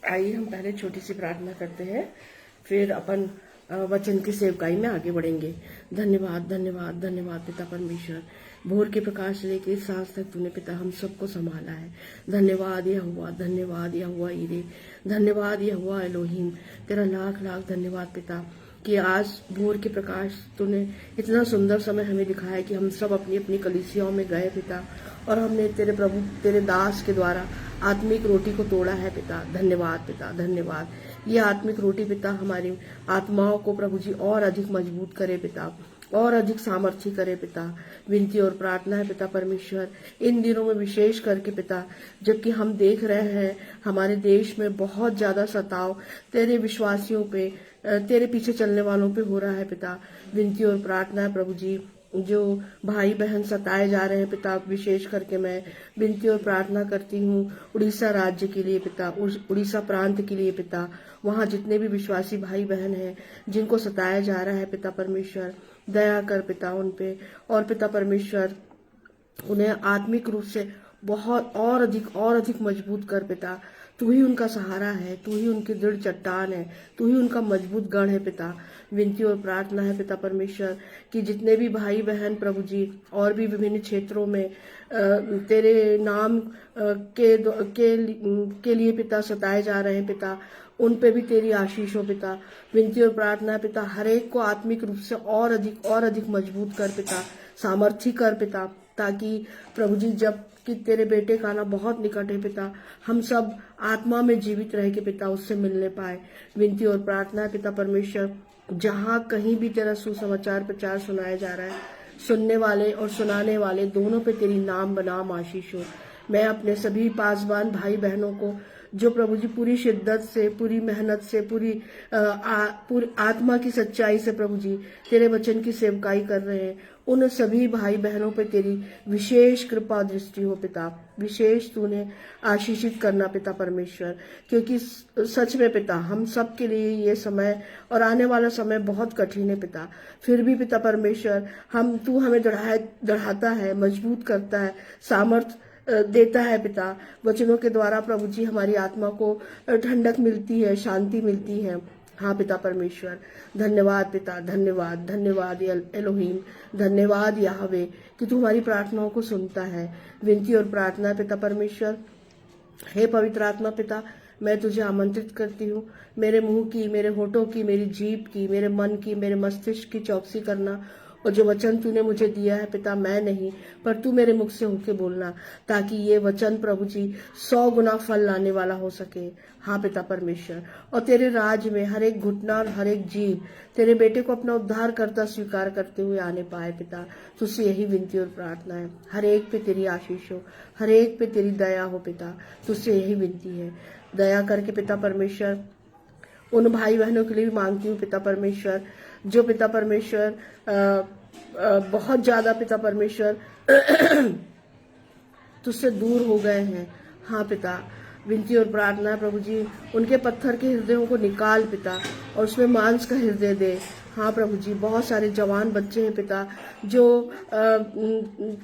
आइए हम पहले छोटी सी प्रार्थना करते हैं, फिर अपन वचन की सेवकाई में आगे बढ़ेंगे। धन्यवाद धन्यवाद धन्यवाद पिता परमेश्वर, भोर के प्रकाश से लेकर सांस तक तूने पिता हम सबको संभाला है। धन्यवाद यहोवा, धन्यवाद यहोवा ईरे, धन्यवाद यहोवा एलोहीम, तेरा लाख लाख धन्यवाद पिता कि आज भोर के प्रकाश तूने इतना सुंदर समय हमें दिखाया कि हम सब अपनी अपनी कलीसियाओं में गए पिता, और हमने तेरे प्रभु तेरे दास के द्वारा आत्मिक रोटी को तोड़ा है पिता। धन्यवाद पिता, धन्यवाद। ये आत्मिक रोटी पिता हमारी आत्माओं को प्रभु जी और अधिक मजबूत करे पिता, और अधिक सामर्थ्य करे पिता। विनती और प्रार्थना है पिता परमेश्वर, इन दिनों में विशेष करके पिता, जबकि हम देख रहे हैं हमारे देश में बहुत ज्यादा सताव तेरे विश्वासियों पे, तेरे पीछे चलने वालों पे हो रहा है पिता। विनती और प्रार्थना है प्रभु जी, जो भाई बहन सताए जा रहे हैं पिता, विशेष करके मैं विनती और प्रार्थना करती हूँ उड़ीसा राज्य के लिए पिता, उड़ीसा प्रांत के लिए पिता। वहाँ जितने भी विश्वासी भाई बहन हैं जिनको सताया जा रहा है पिता परमेश्वर, दया कर पिता उन पे, और पिता परमेश्वर उन्हें आत्मिक रूप से बहुत और अधिक मजबूत कर पिता। तू ही उनका सहारा है, तू ही उनकी दृढ़ चट्टान है, तू ही उनका मजबूत गढ़ है पिता। विनती और प्रार्थना है पिता परमेश्वर कि जितने भी भाई बहन प्रभु जी और भी विभिन्न क्षेत्रों में तेरे नाम के लिए पिता सताए जा रहे हैं पिता, उन पे भी तेरी आशीष हो पिता। विनती और प्रार्थना है पिता, हर एक को आत्मिक रूप से और अधिक मजबूत कर पिता, सामर्थ्य कर पिता, ताकि प्रभु जी जब कि तेरे बेटे का आना बहुत निकट है पिता, हम सब आत्मा में जीवित रह के पिता उससे मिलने पाए। विनती और प्रार्थना है पिता परमेश्वर, जहाँ कहीं भी तेरा सुसमाचार प्रचार सुनाया जा रहा है, सुनने वाले और सुनाने वाले दोनों पे तेरी नाम बनाम आशीष हो। मैं अपने सभी पासवान भाई बहनों को जो प्रभु जी पूरी शिद्दत से, पूरी मेहनत से, पूरी आत्मा की सच्चाई से प्रभु जी तेरे वचन की सेवकाई कर रहे हैं, उन सभी भाई बहनों पे तेरी विशेष कृपा दृष्टि हो पिता। विशेष तूने आशीषित करना पिता परमेश्वर, क्योंकि सच में पिता हम सब के लिए ये समय और आने वाला समय बहुत कठिन है पिता। फिर भी पिता परमेश्वर तू हमें बढ़ाता है, मजबूत करता है, सामर्थ देता है पिता। वचनों के द्वारा प्रभु जी हमारी आत्मा को ठंडक मिलती है, शांति मिलती है। हाँ पिता परमेश्वर, धन्यवाद पिता, धन्यवाद धन्यवाद एलोहीम, धन्यवाद याहवे कि तू हमारी प्रार्थनाओं को सुनता है। विनती और प्रार्थना पिता परमेश्वर, हे पवित्र आत्मा पिता, मैं तुझे आमंत्रित करती हूँ, मेरे मुंह की, मेरे होठों की, मेरी जीभ की, मेरे मन की, मेरे मस्तिष्क की चौकसी करना, और जो वचन तूने मुझे दिया है पिता, मैं नहीं पर तू मेरे मुख से होके बोलना, ताकि ये वचन प्रभु जी 100 गुना फल लाने वाला हो सके। हाँ पिता परमेश्वर, और तेरे राज में हर एक घुटना और हर एक जीव तेरे बेटे को अपना उद्धार करता स्वीकार करते हुए आने पाए पिता। तुझसे यही विनती और प्रार्थना है। हर एक पे तेरी आशीष हो, हर एक पे तेरी दया हो पिता, तुझसे यही विनती है। दया करके पिता परमेश्वर उन भाई बहनों के लिए भी मांगती हूँ पिता परमेश्वर, जो पिता परमेश्वर बहुत ज्यादा पिता परमेश्वर तुझसे दूर हो गए हैं। हाँ पिता, विनती और प्रार्थना है प्रभु जी, उनके पत्थर के हृदयों को निकाल पिता, और उसमें मांस का हृदय दे। हाँ प्रभु जी, बहुत सारे जवान बच्चे हैं पिता जो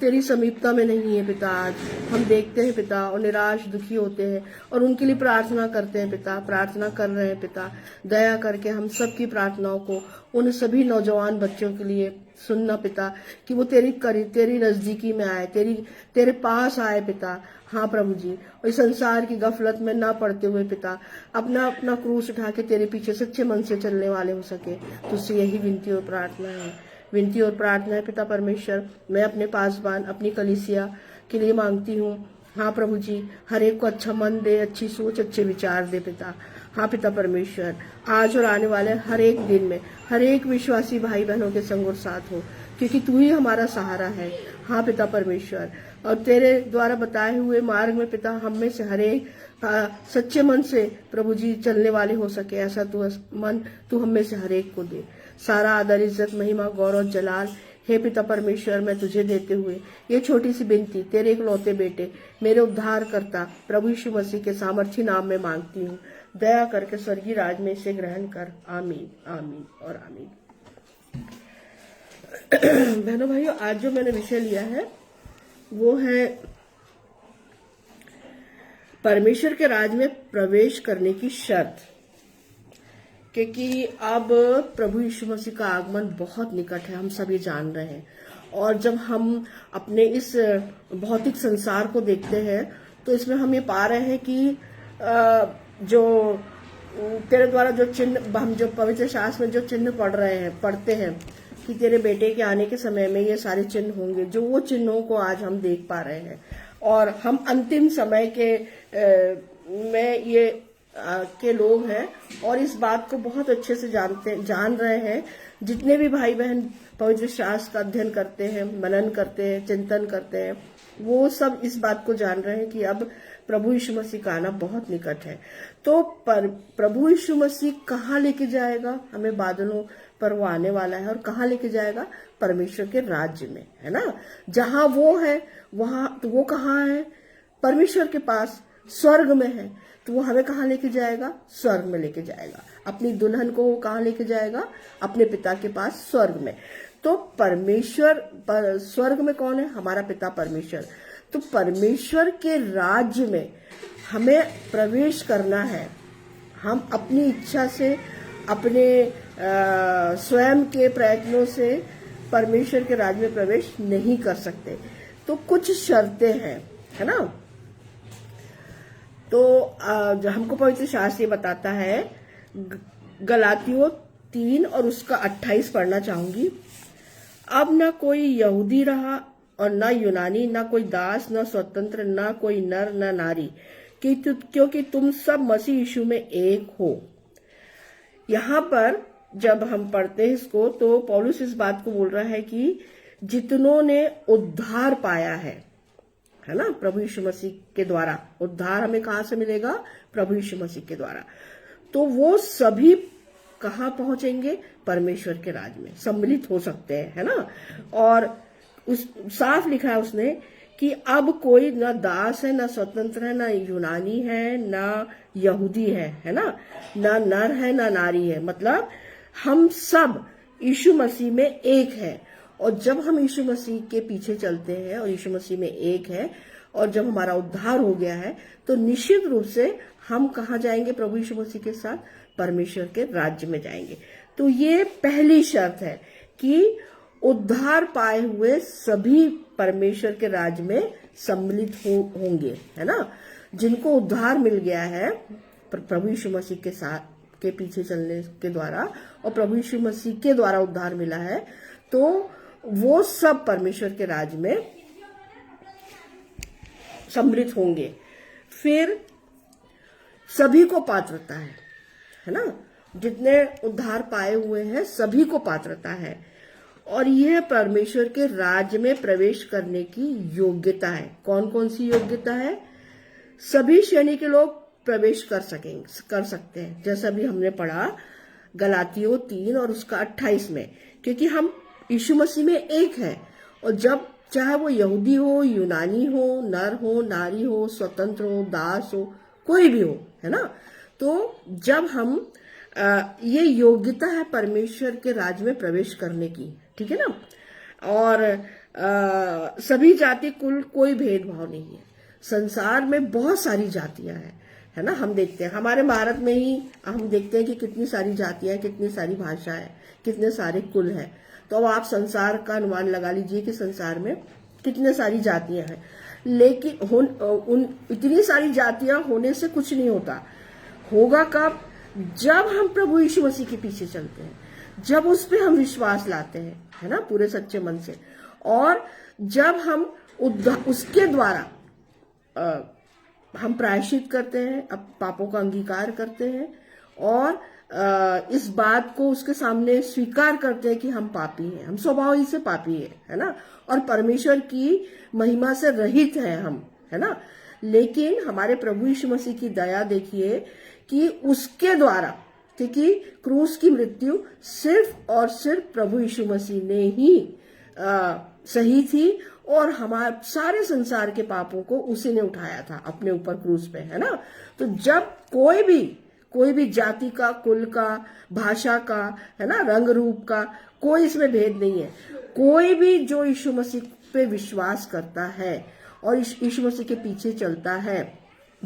तेरी समीपता में नहीं है पिता। आज हम देखते हैं पिता और निराश दुखी होते हैं, और उनके लिए प्रार्थना करते हैं पिता, प्रार्थना कर रहे हैं पिता। दया करके हम सब की प्रार्थनाओं को उन सभी नौजवान बच्चों के लिए सुनना पिता, कि वो तेरी नजदीकी में आए, तेरे पास आए पिता। हाँ प्रभु जी, और इस संसार की गफलत में ना पड़ते हुए पिता अपना क्रूस उठा के तेरे पीछे सच्चे मन से चलने वाले हो सके। तुझसे यही विनती और प्रार्थना है। विनती और प्रार्थना है पिता परमेश्वर, मैं अपने पासवान, अपनी कलीसिया के लिए मांगती हूँ। हाँ प्रभु जी, हर एक को अच्छा मन दे, अच्छी सोच, अच्छे विचार दे पिता। हाँ पिता परमेश्वर, आज और आने वाले हर एक दिन में हर एक विश्वासी भाई बहनों के संग और साथ हो, क्योंकि तू ही हमारा सहारा है। हाँ पिता परमेश्वर, और तेरे द्वारा बताए हुए मार्ग में पिता हम में से हर एक सच्चे मन से प्रभु जी चलने वाले हो सके, ऐसा तू हम में से हर एक को दे। सारा आदर, इज्जत, महिमा, गौरव, जलाल हे पिता परमेश्वर मैं तुझे देते हुए ये छोटी सी विनती तेरे इकलौते बेटे, मेरे उद्धार करता प्रभु यीशु मसीह के सामर्थ्य नाम में मांगती हूँ। दया करके स्वर्गीय राज में इसे ग्रहण कर। आमीन, आमीन और आमीन। बहनों भाइयों, आज जो मैंने विषय लिया है वो है परमेश्वर के राज में प्रवेश करने की शर्त, क्योंकि अब प्रभु यीशु मसीह का आगमन बहुत निकट है, हम सब ये जान रहे हैं। और जब हम अपने इस भौतिक संसार को देखते हैं तो इसमें हम ये पा रहे हैं कि जो तेरे द्वारा जो चिन्ह, हम जो पवित्र शास्त्र में जो चिन्ह पढ़ते हैं कि तेरे बेटे के आने के समय में ये सारे चिन्ह होंगे, जो वो चिन्हों को आज हम देख पा रहे हैं। और हम अंतिम समय के में ये के लोग हैं और इस बात को बहुत अच्छे से जान रहे हैं। जितने भी भाई बहन पवित्र शास्त्र का अध्ययन करते हैं, मनन करते हैं, चिंतन करते हैं, वो सब इस बात को जान रहे हैं कि अब प्रभु यीशु मसीह का आना बहुत निकट है। तो प्रभु यीशु मसीह कहाँ लेके जाएगा हमें? बादलों पर वो आने वाला है। और कहाँ लेके जाएगा? परमेश्वर के राज्य में, है ना। जहां वो है वहां, तो वो कहाँ है? परमेश्वर के पास, स्वर्ग में है। तो वो हमें कहाँ लेके जाएगा? स्वर्ग में लेके जाएगा। अपनी दुल्हन को वो कहाँ लेके जाएगा? अपने पिता के पास, स्वर्ग में। तो परमेश्वर स्वर्ग में कौन है? हमारा पिता परमेश्वर। तो परमेश्वर के राज्य में हमें प्रवेश करना है। हम अपनी इच्छा से, अपने स्वयं के प्रयत्नों से परमेश्वर के राज्य में प्रवेश नहीं कर सकते। तो कुछ शर्तें हैं, है ना। तो हमको पवित्र शास्त्र ये बताता है, गलातियों 3 और उसका 28 पढ़ना चाहूंगी। अब न कोई यहूदी रहा और न यूनानी, न कोई दास, न स्वतंत्र, न कोई नर न नारी, क्योंकि तुम सब मसीह यीशु में एक हो। यहाँ पर जब हम पढ़ते हैं इसको, तो पौलुस इस बात को बोल रहा है कि जितनों ने उद्धार पाया है ना, प्रभु यीशु मसीह के द्वारा। उद्धार हमें कहाँ से मिलेगा? प्रभु यीशु मसीह के द्वारा। तो वो सभी कहाँ पहुंचेंगे? परमेश्वर के राज्य में सम्मिलित हो सकते हैं, है ना। और उस साफ लिखा है उसने कि अब कोई न दास है, न स्वतंत्र है, न यूनानी है, न यहूदी है ना, न नर है, न नारी है। मतलब हम सब यीशु मसीह में एक है। और जब हम यीशु मसीह के पीछे चलते हैं और यीशु मसीह में एक है, और जब हमारा उद्धार हो गया है, तो निश्चित रूप से हम कहाँ जाएंगे? प्रभु यीशु मसीह के साथ परमेश्वर के राज्य में जाएंगे। तो ये पहली शर्त है कि उद्धार पाए हुए सभी परमेश्वर के राज्य में सम्मिलित होंगे, है ना। जिनको उद्धार मिल गया है प्रभु यीशु मसीह के साथ के पीछे चलने के द्वारा, और प्रभु यीशु मसीह के द्वारा उद्धार मिला है, तो वो सब परमेश्वर के राज्य में सम्मिलित होंगे। फिर सभी को पात्रता है ना। जितने उद्धार पाए हुए हैं सभी को पात्रता है। और यह परमेश्वर के राज्य में प्रवेश करने की योग्यता है। कौन कौन सी योग्यता है? सभी श्रेणी के लोग प्रवेश कर सकते हैं, जैसा भी हमने पढ़ा गलातियों 3 और उसका 28 में। क्योंकि हम यीशु मसीह में एक है। और जब चाहे वो यहूदी हो, यूनानी हो, नर हो, नारी हो, स्वतंत्र हो, दास हो, कोई भी हो, है ना। तो जब हम ये योग्यता है परमेश्वर के राज्य में प्रवेश करने की, ठीक है ना। और सभी जाति कुल कोई भेदभाव नहीं है। संसार में बहुत सारी जातियां हैं, है ना। हम देखते हैं हमारे भारत में ही हम देखते हैं कि कितनी सारी जातियां, कितनी सारी भाषाएं, कितने सारे कुल हैं। तो अब आप संसार का अनुमान लगा लीजिए कि संसार में कितने सारी जातियां हैं। लेकिन इतनी सारी जातियां होने से कुछ नहीं होता। होगा कब? जब हम प्रभु यीशु मसीह के पीछे चलते हैं, जब उस पे हम विश्वास लाते हैं, है ना, पूरे सच्चे मन से। और जब हम उसके द्वारा हम प्रायश्चित करते हैं, अब पापों का अंगीकार करते हैं, और इस बात को उसके सामने स्वीकार करते हैं कि हम पापी हैं, हम स्वभाव ही से पापी है ना, और परमेश्वर की महिमा से रहित हैं हम, है ना। लेकिन हमारे प्रभु यीशु मसीह की दया देखिए कि उसके द्वारा, क्योंकि क्रूस की मृत्यु सिर्फ और सिर्फ प्रभु यीशु मसीह ने ही सही थी, और हमारे सारे संसार के पापों को उसी ने उठाया था अपने ऊपर क्रूस पे, है ना। तो जब कोई भी जाति का, कुल का, भाषा का, है ना, रंग रूप का, कोई इसमें भेद नहीं है। कोई भी जो यीशु मसीह पे विश्वास करता है और यीशु मसीह के पीछे चलता है,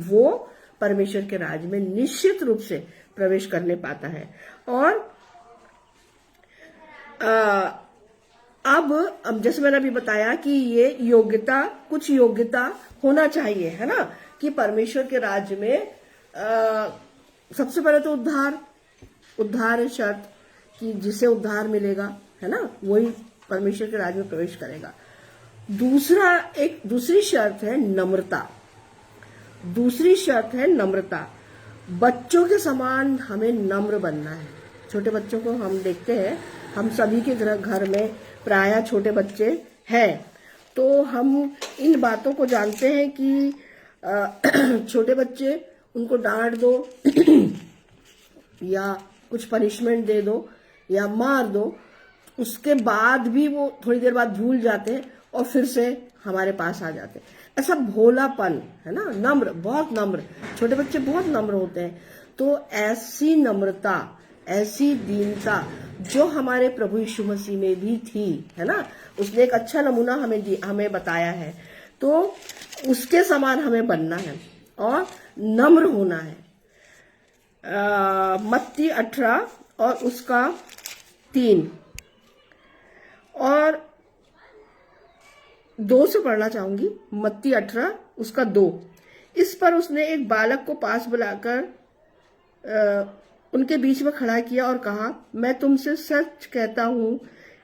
वो परमेश्वर के राज में निश्चित रूप से प्रवेश करने पाता है। और अब जैसे मैंने अभी बताया कि ये योग्यता, कुछ योग्यता होना चाहिए, है ना, कि परमेश्वर के राज्य में सबसे पहले तो उद्धार है शर्त, कि जिसे उद्धार मिलेगा, है ना, वही परमेश्वर के राज्य में प्रवेश करेगा। दूसरी शर्त है नम्रता। दूसरी शर्त है नम्रता। बच्चों के समान हमें नम्र बनना है। छोटे बच्चों को हम देखते हैं, हम सभी के घर में प्रायः छोटे बच्चे हैं, तो हम इन बातों को जानते हैं कि छोटे बच्चे, उनको डांट दो या कुछ पनिशमेंट दे दो या मार दो, उसके बाद भी वो थोड़ी देर बाद भूल जाते हैं और फिर से हमारे पास आ जाते हैं। ऐसा भोलापन, है ना, नम्र, बहुत नम्र, छोटे बच्चे बहुत नम्र होते हैं। तो ऐसी नम्रता, ऐसी दीनता जो हमारे प्रभु यीशु मसीह में भी थी, है ना, उसने एक अच्छा नमूना हमें बताया है, तो उसके समान हमें बनना है और नम्र होना है। मत्ती 18 और उसका 3 और 2 से पढ़ना चाहूंगी। मत्ती 18 उसका 2। इस पर उसने एक बालक को पास बुलाकर उनके बीच में खड़ा किया और कहा, मैं तुमसे सच कहता हूं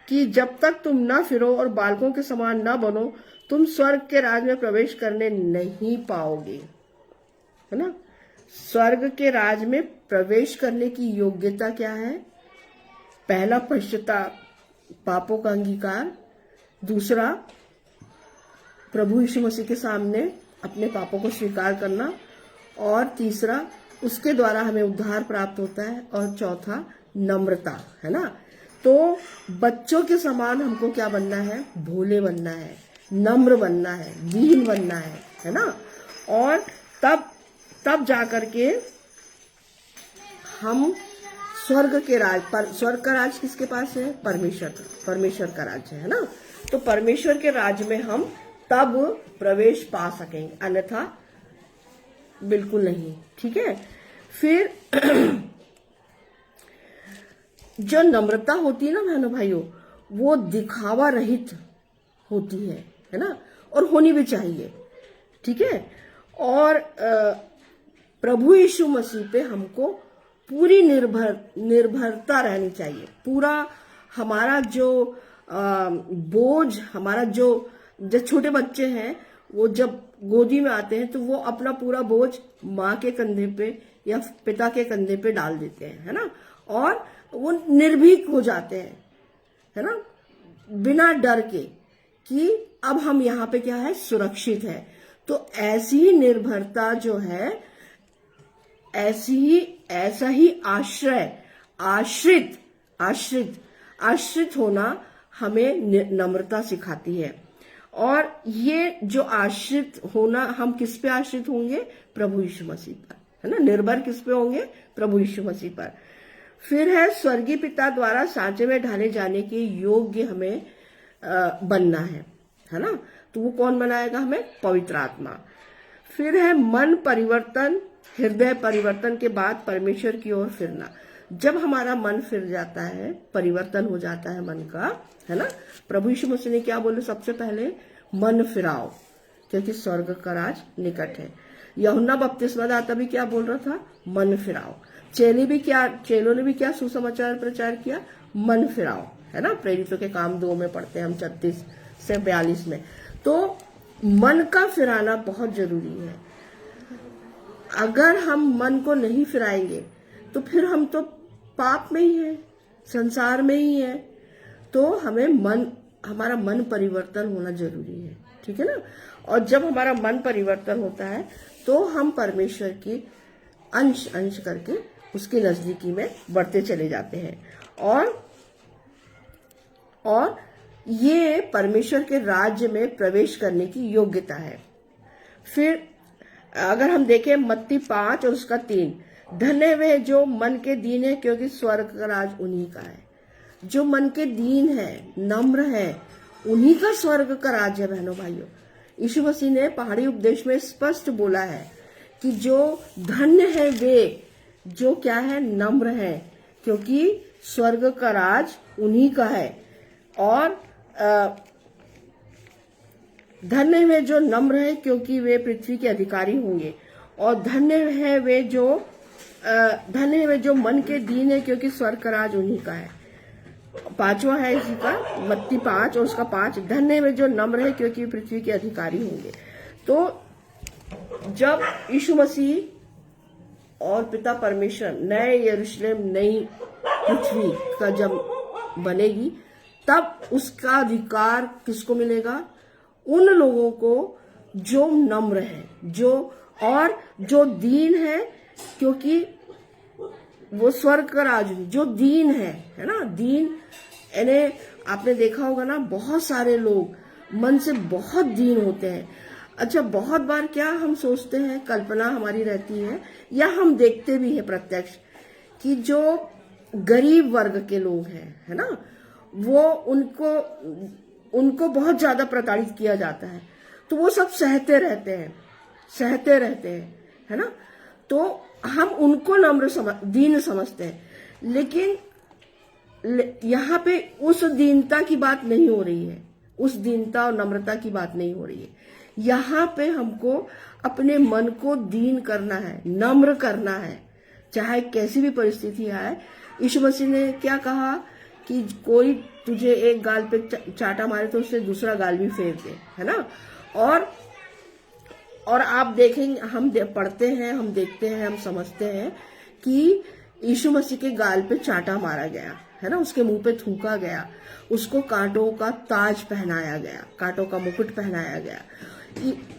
कि जब तक तुम ना फिरो और बालकों के समान ना बनो, तुम स्वर्ग के राज में प्रवेश करने नहीं पाओगे, है ना। स्वर्ग के राज में प्रवेश करने की योग्यता क्या है? पहला, पश्चाताप, पापों का अंगीकार। दूसरा, प्रभु यीशु मसीह के सामने अपने पापों को स्वीकार करना। और तीसरा, उसके द्वारा हमें उद्धार प्राप्त होता है। और चौथा, नम्रता, है ना। तो बच्चों के समान हमको क्या बनना है? भोले बनना है, नम्र बनना है, दीन बनना है ना। और तब जाकर के हम स्वर्ग के राज पर, स्वर्ग का राज किसके पास है? परमेश्वर का राज है ना। तो परमेश्वर के राज में हम तब प्रवेश पा सकेंगे, अन्यथा बिल्कुल नहीं। ठीक है। फिर जो नम्रता होती है ना बहनों भाइयों, वो दिखावा रहित होती है ना, और होनी भी चाहिए। ठीक है। और प्रभु यीशु मसीह पे हमको पूरी निर्भरता रहनी चाहिए। पूरा हमारा जो बोझ, हमारा जो छोटे बच्चे हैं, वो जब गोदी में आते हैं तो वो अपना पूरा बोझ माँ के कंधे पे या पिता के कंधे पे डाल देते हैं, है ना, और वो निर्भीक हो जाते हैं, है ना, बिना डर के कि अब हम यहाँ पे क्या है, सुरक्षित है। तो ऐसी ही निर्भरता जो है, ऐसा ही आश्रित होना हमें नम्रता सिखाती है। और ये जो आश्रित होना, हम किस पे आश्रित होंगे? प्रभु यीशु मसीह पर, है ना। निर्भर किस पे होंगे? प्रभु यीशु मसीह पर। फिर है स्वर्गीय पिता द्वारा सांचे में ढाले जाने के योग्य हमें बनना है ना। तो वो कौन बनाएगा हमें? पवित्र आत्मा। फिर है मन परिवर्तन, हृदय परिवर्तन के बाद परमेश्वर की ओर फिरना। जब हमारा मन फिर जाता है, परिवर्तन हो जाता है मन का, है ना। प्रभु यीशु मसीह ने क्या बोले? सबसे पहले मन फिराओ, क्योंकि स्वर्ग का राज निकट है। यूहन्ना बपतिस्मादाता भी क्या बोल रहा था? मन फिराओ। चेलों ने भी क्या सुसमाचार प्रचार किया? मन फिराओ, है ना। प्रेरितों के काम 2 में पढ़ते हैं हम, 36 से 42 में। तो मन का फिराना बहुत जरूरी है। अगर हम मन को नहीं फिराएंगे तो फिर हम तो पाप में ही है, संसार में ही है। तो हमारा मन परिवर्तन होना जरूरी है। ठीक है ना। और जब हमारा मन परिवर्तन होता है तो हम परमेश्वर की अंश करके उसके नजदीकी में बढ़ते चले जाते हैं। और ये परमेश्वर के राज्य में प्रवेश करने की योग्यता है। फिर अगर हम देखें मत्ती 5 और उसका 3, धन्य वे जो मन के दीन है, क्योंकि स्वर्ग का राज उन्हीं का है। जो मन के दीन है, नम्र है, उन्हीं का स्वर्ग का राज है बहनों भाइयों। यीशु मसीह ने पहाड़ी उपदेश में स्पष्ट बोला है कि जो धन्य है वे जो क्या है, नम्र है, क्योंकि स्वर्ग का राज उन्हीं का है। और धन्य वे जो नम्र है, क्योंकि वे पृथ्वी के अधिकारी होंगे। और धन्य है वे जो मन के दीन है, क्योंकि स्वर्ग का राज उन्हीं का है। पांचवा है इसी का, मत्ती 5 और उसका 5, धन्य वे जो नम्र है, क्योंकि पृथ्वी के अधिकारी होंगे। तो जब यीशु मसीह और पिता परमेश्वर नए यरूशलेम, नई पृथ्वी का जब बनेगी, तब उसका अधिकार किसको मिलेगा? उन लोगों को जो नम्र है, जो दीन है, क्योंकि वो स्वर्ग का राज, जो दीन है ना। दीन यानी आपने देखा होगा ना, बहुत सारे लोग मन से बहुत दीन होते हैं। अच्छा, बहुत बार क्या हम सोचते हैं, कल्पना हमारी रहती है या हम देखते भी हैं प्रत्यक्ष, कि जो गरीब वर्ग के लोग हैं, है ना, वो उनको बहुत ज्यादा प्रताड़ित किया जाता है, तो वो सब सहते रहते हैं, है ना। तो हम उनको दीन समझते हैं, लेकिन यहाँ पे उस दीनता की बात नहीं हो रही है, उस दीनता और नम्रता की बात नहीं हो रही है। यहाँ पे हमको अपने मन को दीन करना है, नम्र करना है, चाहे कैसी भी परिस्थिति आए। यीशु मसीह ने क्या कहा कि कोई तुझे एक गाल पे चाटा मारे तो उससे दूसरा गाल भी फेर दे, है ना। और आप देखेंगे, हम पढ़ते हैं, हम देखते हैं, हम समझते हैं कि यीशु मसीह के गाल पे चाटा मारा गया, है ना, उसके मुंह पे थूका गया, उसको कांटों का ताज पहनाया गया, कांटों का मुकुट पहनाया गया,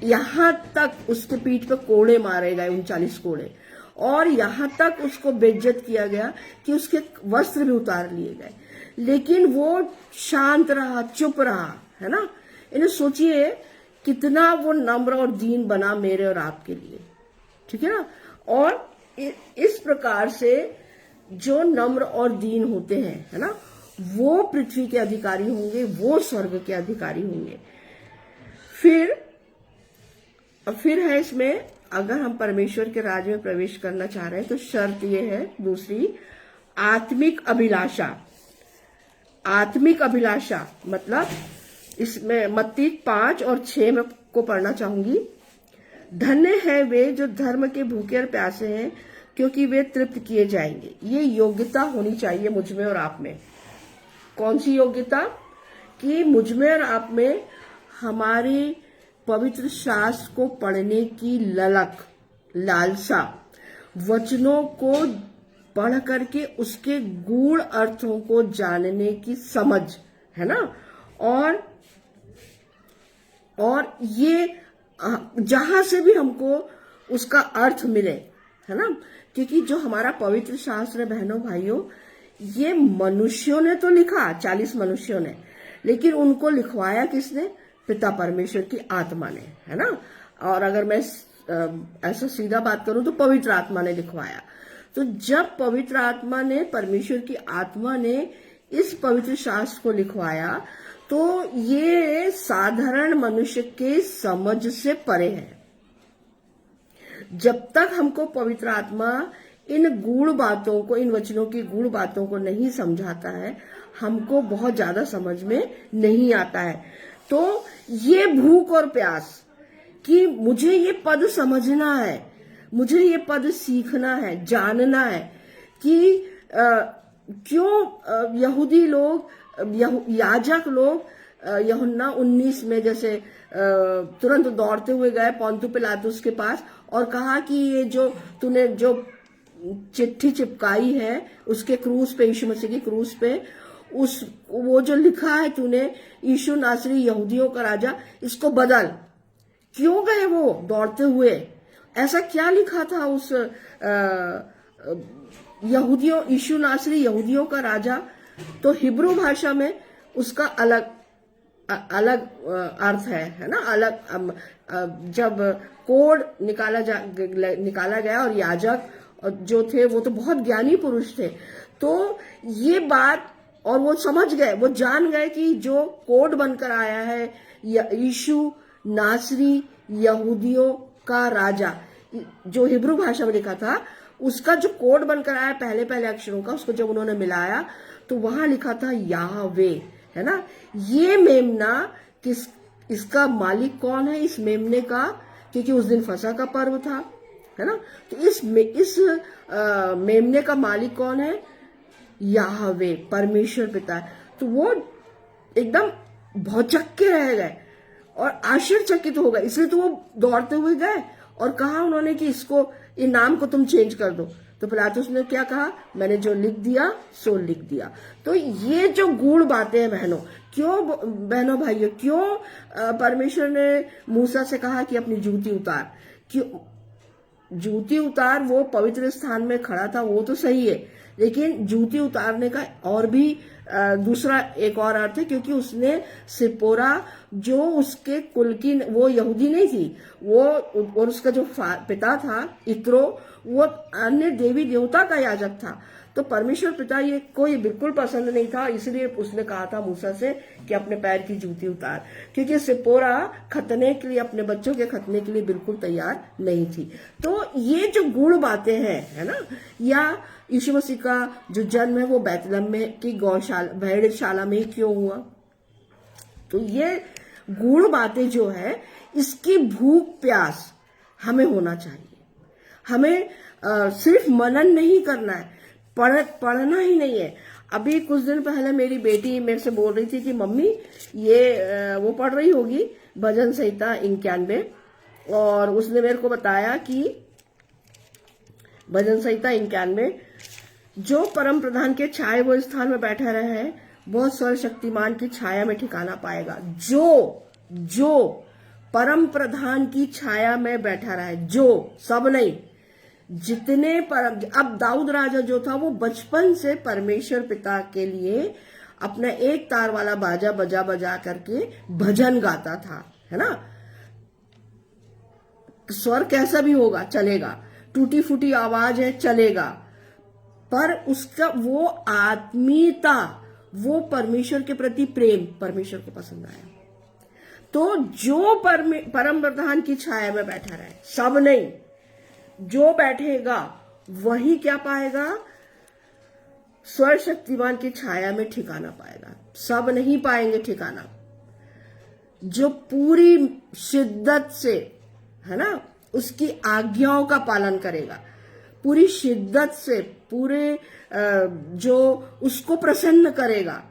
यहाँ तक उसके पीठ पे कोड़े मारे गए, 39 कोड़े, और यहाँ तक उसको बेइज्जत किया गया कि उसके वस्त्र भी उतार लिए गए, लेकिन वो शांत रहा, चुप रहा, है ना। इन्हें सोचिए कितना वो नम्र और दीन बना मेरे और आपके लिए, ठीक है ना। और इस प्रकार से जो नम्र और दीन होते हैं, है ना, वो पृथ्वी के अधिकारी होंगे, वो स्वर्ग के अधिकारी होंगे। फिर है इसमें, अगर हम परमेश्वर के राज्य में प्रवेश करना चाह रहे हैं तो शर्त ये है दूसरी, आत्मिक अभिलाषा। आत्मिक अभिलाषा मतलब इसमें मत्ती 5 और 6 में को पढ़ना चाहूंगी। धन्य है वे जो धर्म के भूखे और प्यासे हैं, क्योंकि वे तृप्त किए जाएंगे। ये योग्यता होनी चाहिए मुझ में और आप में। कौन सी योग्यता? कि मुझ में और आप में हमारी पवित्र शास्त्र को पढ़ने की लालसा, वचनों को पढ़ करके उसके गूढ़ अर्थों को जानने की समझ, है ना। और ये जहां से भी हमको उसका अर्थ मिले, है ना, क्योंकि जो हमारा पवित्र शास्त्र है बहनों भाइयों, ये मनुष्यों ने तो लिखा, 40 मनुष्यों ने, लेकिन उनको लिखवाया किसने? पिता परमेश्वर की आत्मा ने, है ना। और अगर मैं ऐसा सीधा बात करूं तो पवित्र आत्मा ने लिखवाया। तो जब पवित्र आत्मा ने, परमेश्वर की आत्मा ने इस पवित्र शास्त्र को लिखवाया, तो ये साधारण मनुष्य के समझ से परे है। जब तक हमको पवित्र आत्मा इन गूढ़ बातों को, इन वचनों की गूढ़ बातों को नहीं समझाता है, हमको बहुत ज्यादा समझ में नहीं आता है। तो ये भूख और प्यास कि मुझे ये पद समझना है, मुझे ये पद सीखना है, जानना है कि क्यों यहूदी लोग, याजक लोग यूहन्ना 19 में जैसे तुरंत दौड़ते हुए गए पोंतु पिलातुस के पास और कहा कि ये जो तूने जो चिट्ठी चिपकाई है उसके क्रूस पे, यीशु मसीह की क्रूस पे, वो जो लिखा है तूने, यीशु नासरी यहूदियों का राजा, इसको बदल। क्यों गए वो दौड़ते हुए? ऐसा क्या लिखा था उस यीशु नासरी यहूदियों का राजा? तो हिब्रू भाषा में उसका अलग अर्थ है ना, अलग। जब कोड निकाला गया और याजक जो थे वो तो बहुत ज्ञानी पुरुष थे, तो ये बात, और वो समझ गए, वो जान गए कि जो कोड बनकर आया है, यीशु नासरी यहूदियों का राजा, जो हिब्रू भाषा में लिखा था उसका जो कोड बनकर आया पहले पहले अक्षरों का, उसको जब उन्होंने मिलाया तो वहां लिखा था याहवे, है ना। ये मेमना किस, इसका मालिक कौन है इस मेमने का, क्योंकि उस दिन फसह का पर्व था, है ना। तो इस मेमने का मालिक कौन है, याहवे, परमेश्वर पिता। तो वो एकदम भौचक्के के रह गए और आश्चर्यचकित हो गए, इसलिए तो वो दौड़ते हुए गए और कहा उन्होंने कि इसको, इन नाम को तुम चेंज कर दो। तो पिलातुस ने क्या कहा, मैंने जो लिख दिया सो लिख दिया। तो ये जो गूढ़ बातें हैं बहनों, क्यों बहनों भाइयों, क्यों परमेश्वर ने मूसा से कहा कि अपनी जूती उतार, क्यों जूती उतार, वो पवित्र स्थान में खड़ा था वो तो सही है, लेकिन जूती उतारने का और भी दूसरा एक और अर्थ है, क्योंकि उसने सिपोरा जो उसके कुल की, वो यहूदी नहीं थी वो, और उसका जो पिता था इत्रो वो अन्य देवी देवता का याजक था। तो परमेश्वर पिता ये कोई बिल्कुल पसंद नहीं था, इसलिए उसने कहा था मूसा से कि अपने पैर की जूती उतार, क्योंकि सिपोरा खतने के लिए, अपने बच्चों के खतने के लिए बिल्कुल तैयार नहीं थी। तो ये जो गूढ़ बातें हैं, है ना, या यीशु मसीह का जो जन्म है वो बैतलहम में की गौशाला, भेड़शाला में क्यों हुआ, तो ये गूढ़ बातें जो है इसकी भूख प्यास हमें होना चाहिए। हमें सिर्फ मनन नहीं करना है, पढ़ना ही नहीं है। अभी कुछ दिन पहले मेरी बेटी मेरे से बोल रही थी कि मम्मी ये वो पढ़ रही होगी भजन संहिता 91, और उसने मेरे को बताया कि भजन संहिता 91, जो परम प्रधान के छाए वो स्थान में बैठा रहे बहुत सर्वशक्तिमान की छाया में ठिकाना पाएगा। जो परम प्रधान की छाया में बैठा रहे, जो, सब नहीं, जितने परम, अब दाऊद राजा जो था वो बचपन से परमेश्वर पिता के लिए अपना एक तार वाला बाजा बजा करके भजन गाता था, है ना। स्वर कैसा भी होगा चलेगा, टूटी फूटी आवाज है चलेगा, पर उसका वो आत्मीयता, वो परमेश्वर के प्रति प्रेम परमेश्वर को पसंद आया। तो जो परम प्रधान की छाया में बैठा रहे, सब नहीं, जो बैठेगा वही क्या पाएगा, सर्वशक्तिमान की छाया में ठिकाना पाएगा। सब नहीं पाएंगे ठिकाना। जो पूरी शिद्दत से, है ना, उसकी आज्ञाओं का पालन करेगा, पूरी शिद्दत से, पूरे जो उसको प्रसन्न करेगा,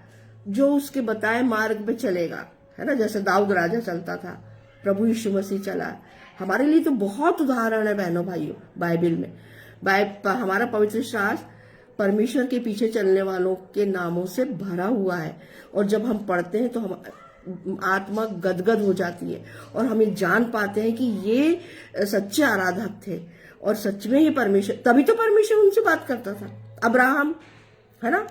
जो उसके बताए मार्ग पे चलेगा, है ना, जैसे दाऊद राजा चलता था, प्रभु यीशु मसीह चला। हमारे लिए तो बहुत उदाहरण है बहनों भाइयों, बाइबल में। हमारा पवित्र शास्त्र परमेश्वर के पीछे चलने वालों के नामों से भरा हुआ है, और जब हम पढ़ते हैं तो हम आत्मा गदगद हो जाती है और हमें जान पाते हैं कि ये सच्चे आराधक थे और सच में ही परमेश्वर, तभी तो परमेश्वर उनसे बात करता था। अब्राहम, है ना,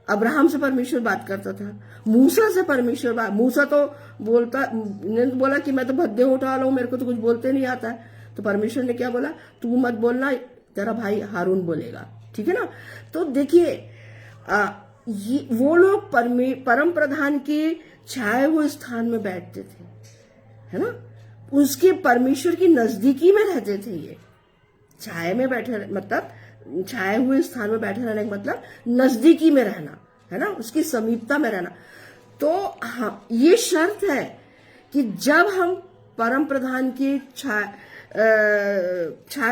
अब्राहम से परमेश्वर बात करता था, मूसा से परमेश्वर बात, मूसा तो बोला कि मैं तो भद्दे होठ वाला हूं, मेरे को तो कुछ बोलते नहीं आता है। तो परमेश्वर ने क्या बोला, तू मत बोलना, तेरा भाई हारून बोलेगा, ठीक है ना। तो देखिए वो लोग परम प्रधान के छाए हुए स्थान में बैठते थे, है ना, उसके परमेश्वर की नजदीकी में रहते थे। ये छाए में बैठे, मतलब छाए हुए स्थान में बैठे रहने का मतलब नजदीकी में रहना, है ना, उसकी समीपता में रहना। तो हाँ, ये शर्त है कि जब हम परम प्रधान की छाए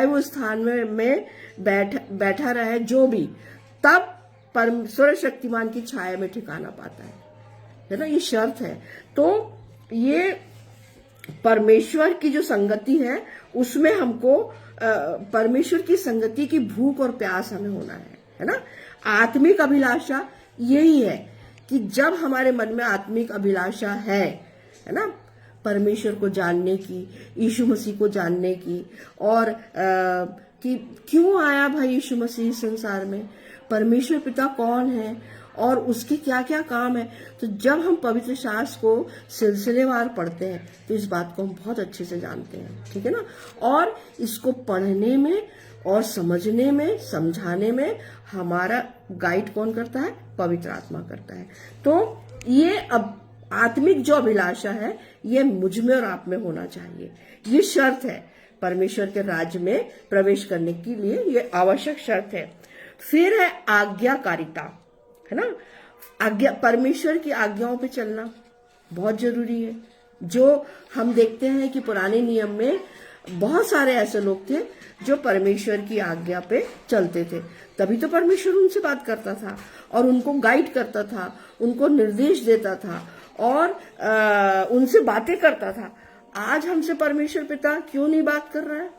हुए स्थान में बैठा रहे जो भी, तब परमेश्वर शक्तिमान की छाया में ठिकाना पाता है ना, ये शर्त है। तो ये परमेश्वर की जो संगति है उसमें हमको परमेश्वर की संगति की भूख और प्यास हमें होना है ना। आत्मिक अभिलाषा यही है कि जब हमारे मन में आत्मिक अभिलाषा है ना, परमेश्वर को जानने की, यीशु मसीह को जानने की, और कि क्यों आया भाई यीशु मसीह इस संसार में, परमेश्वर पिता कौन है और उसके क्या क्या काम है। तो जब हम पवित्र शास्त्र को सिलसिलेवार पढ़ते हैं तो इस बात को हम बहुत अच्छे से जानते हैं, ठीक है ना। और इसको पढ़ने में और समझने में, समझाने में हमारा गाइड कौन करता है, पवित्र आत्मा करता है। तो ये अब आत्मिक जो अभिलाषा है ये मुझ में और आप में होना चाहिए, ये शर्त है। परमेश्वर के राज्य में प्रवेश करने के लिए ये आवश्यक शर्त है। फिर है आज्ञाकारिता, है ना। आज्ञा, परमेश्वर की आज्ञाओं पे चलना बहुत जरूरी है। जो हम देखते हैं कि पुराने नियम में बहुत सारे ऐसे लोग थे जो परमेश्वर की आज्ञा पे चलते थे, तभी तो परमेश्वर उनसे बात करता था और उनको गाइड करता था, उनको निर्देश देता था और उनसे बातें करता था। आज हमसे परमेश्वर पिता क्यों नहीं बात कर रहा है?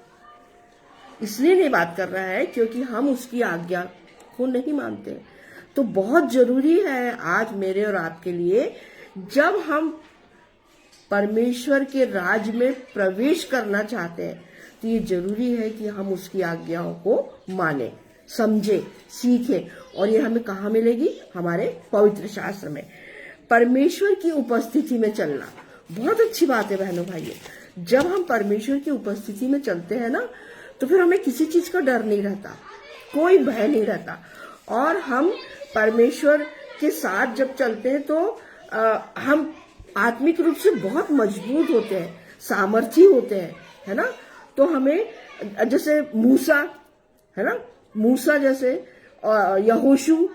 इसलिए नहीं बात कर रहा है क्योंकि हम उसकी आज्ञा को नहीं मानते। तो बहुत जरूरी है आज मेरे और आपके लिए, जब हम परमेश्वर के राज में प्रवेश करना चाहते हैं तो ये जरूरी है कि हम उसकी आज्ञाओं को माने, समझे, सीखे। और ये हमें कहाँ मिलेगी? हमारे पवित्र शास्त्र में। परमेश्वर की उपस्थिति में चलना बहुत अच्छी बात है बहनों भाइयों। जब हम परमेश्वर की उपस्थिति में चलते हैं ना, तो फिर हमें किसी चीज का डर नहीं रहता, कोई भय नहीं रहता। और हम परमेश्वर के साथ जब चलते हैं तो हम आत्मिक रूप से बहुत मजबूत होते हैं, सामर्थी होते हैं, है ना। तो हमें जैसे मूसा, है ना, मूसा जैसे यहोशू,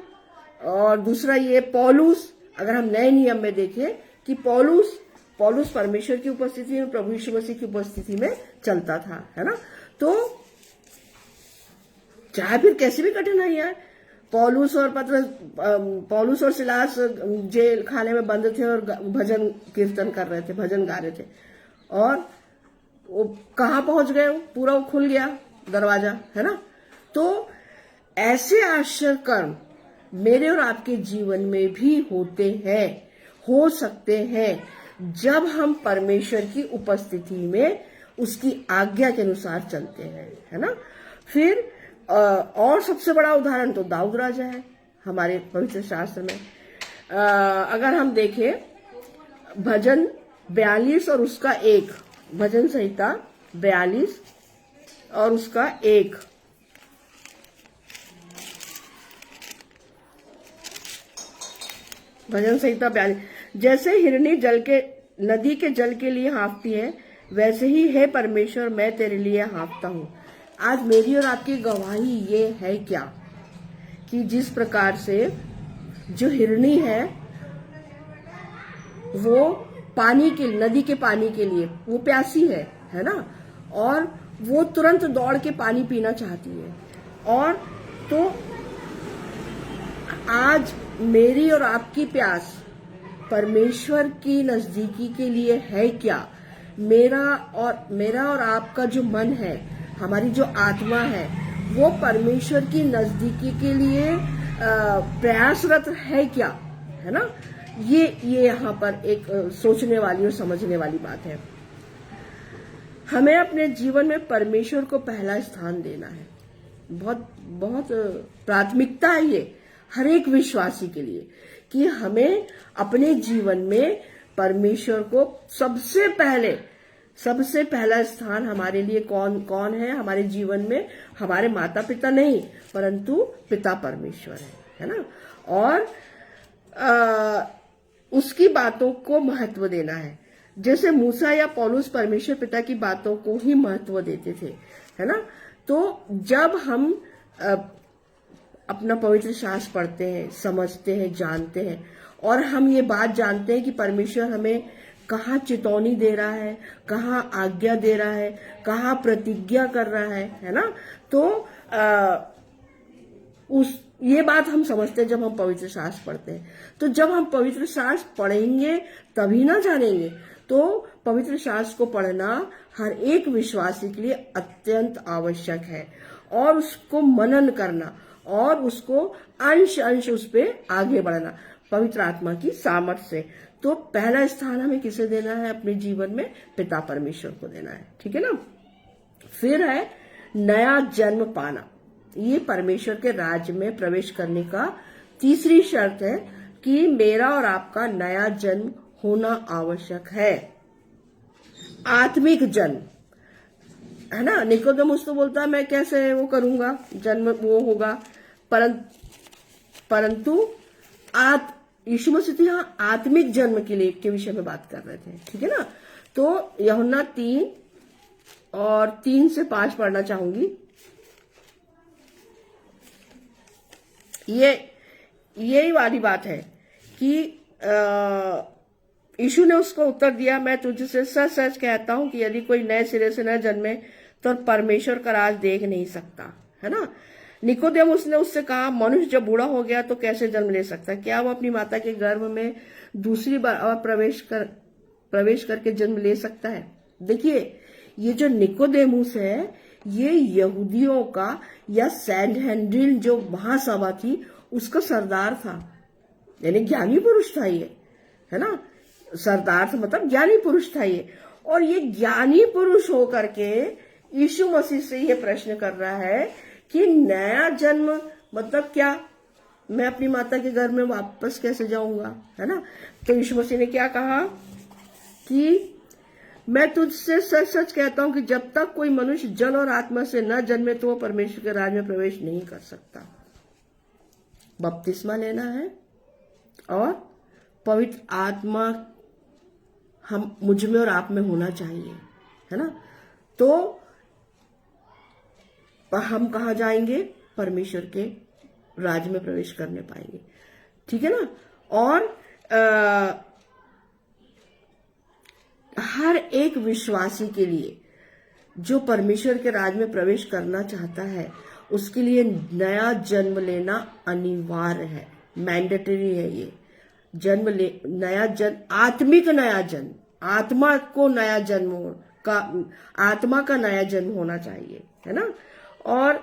और दूसरा ये पौलुस। अगर हम नए नियम में देखें कि पौलुस परमेश्वर की उपस्थिति में, प्रभु यीशु मसीह की उपस्थिति में चलता था, है ना। तो चाहे फिर कैसी भी कठिनाइयां, पौलुस और सिलास जेल खाने में बंद थे और भजन कीर्तन कर रहे थे, भजन गा रहे थे, और वो कहाँ पहुंच गए? पूरा वो खुल गया दरवाजा, है ना। तो ऐसे आश्चर्य कर्म मेरे और आपके जीवन में भी होते हैं, हो सकते हैं, जब हम परमेश्वर की उपस्थिति में उसकी आज्ञा के अनुसार चलते हैं, है ना। फिर और सबसे बड़ा उदाहरण तो दाऊद राजा है हमारे पवित्र शास्त्र में। अगर हम देखें भजन 42 और उसका 1, भजन संहिता 42 और उसका 1, भजन संहिता 42, जैसे हिरनी नदी के जल के लिए हाँफती है, वैसे ही है परमेश्वर मैं तेरे लिए हाँफता हूँ। आज मेरी और आपकी गवाही ये है क्या कि जिस प्रकार से जो हिरनी है वो नदी के पानी के लिए वो प्यासी है ना, और वो तुरंत दौड़ के पानी पीना चाहती है। और तो आज मेरी और आपकी प्यास परमेश्वर की नजदीकी के लिए है क्या? मेरा और आपका जो मन है, हमारी जो आत्मा है, वो परमेश्वर की नजदीकी के लिए प्रयासरत है क्या, है ना। ये यहाँ पर एक सोचने वाली और समझने वाली बात है। हमें अपने जीवन में परमेश्वर को पहला स्थान देना है। बहुत बहुत प्राथमिकता है ये हर एक विश्वासी के लिए कि हमें अपने जीवन में परमेश्वर को सबसे पहला स्थान हमारे लिए कौन है हमारे जीवन में? हमारे माता पिता नहीं, परंतु पिता परमेश्वर है ना। और उसकी बातों को महत्व देना है। जैसे मूसा या पौलुस परमेश्वर पिता की बातों को ही महत्व देते थे, है ना। तो जब हम अपना पवित्र शास्त्र पढ़ते हैं, समझते हैं, जानते हैं, और हम ये बात जानते हैं कि परमेश्वर हमें कहाँ चितौनी दे रहा है, कहाँ आज्ञा दे रहा है, कहाँ प्रतिज्ञा कर रहा है ना। तो ये बात हम समझते हैं जब हम पवित्र शास्त्र पढ़ते हैं। तो जब हम पवित्र शास्त्र पढ़ेंगे तभी ना जानेंगे। तो पवित्र शास्त्र को पढ़ना हर एक विश्वासी के लिए अत्यंत आवश्यक है, और उसको मनन करना और उसको अंश उस पे आगे बढ़ना पवित्र आत्मा की सामर्थ्य से। तो पहला स्थान हमें किसे देना है अपने जीवन में? पिता परमेश्वर को देना है, ठीक है ना। फिर है नया जन्म पाना। ये परमेश्वर के राज्य में प्रवेश करने का तीसरी शर्त है कि मेरा और आपका नया जन्म होना आवश्यक है। आत्मिक जन्म, है ना। निकोदेमुस तो बोलता है मैं कैसे वो करूंगा, जन्म वो होगा, परंतु यीशु मसीह यहाँ आत्मिक जन्म के विषय में बात कर रहे थे, ठीक है ना। तो यूहन्ना 3 और 3 से 5 पढ़ना चाहूंगी। यही वाली बात है कि यीशु ने उसको उत्तर दिया, मैं तुझसे सच सच कहता हूं कि यदि कोई नए सिरे से न जन्मे तो परमेश्वर का राज देख नहीं सकता, है ना। निकोदेमुस ने उससे कहा, मनुष्य जब बूढ़ा हो गया तो कैसे जन्म ले सकता है? क्या वो अपनी माता के गर्भ में दूसरी बार और प्रवेश करके जन्म ले सकता है? देखिए, ये जो निकोदेमुस है, ये यहूदियों का या सैनहेड्रिन जो महासभा थी उसका सरदार था, यानी ज्ञानी पुरुष था ये, है ना। सरदार था मतलब ज्ञानी पुरुष था ये। और ये ज्ञानी पुरुष होकर के यीशु मसीह से ये प्रश्न कर रहा है कि नया जन्म मतलब क्या? मैं अपनी माता के घर में वापस कैसे जाऊंगा, है ना। तो यीशु मसीह ने क्या कहा कि मैं तुझसे सच सच कहता हूं कि जब तक कोई मनुष्य जल और आत्मा से न जन्मे तो वो परमेश्वर के राज में प्रवेश नहीं कर सकता। बपतिस्मा लेना है और पवित्र आत्मा हम मुझ में और आप में होना चाहिए, है ना। तो हम कहाँ जाएंगे? परमेश्वर के राज में प्रवेश करने पाएंगे, ठीक है ना। और हर एक विश्वासी के लिए जो परमेश्वर के राज में प्रवेश करना चाहता है उसके लिए नया जन्म लेना अनिवार्य है, मैंडेटरी है ये। नया जन्म, आत्मिक नया जन्म, आत्मा का नया जन्म होना चाहिए, है ना। और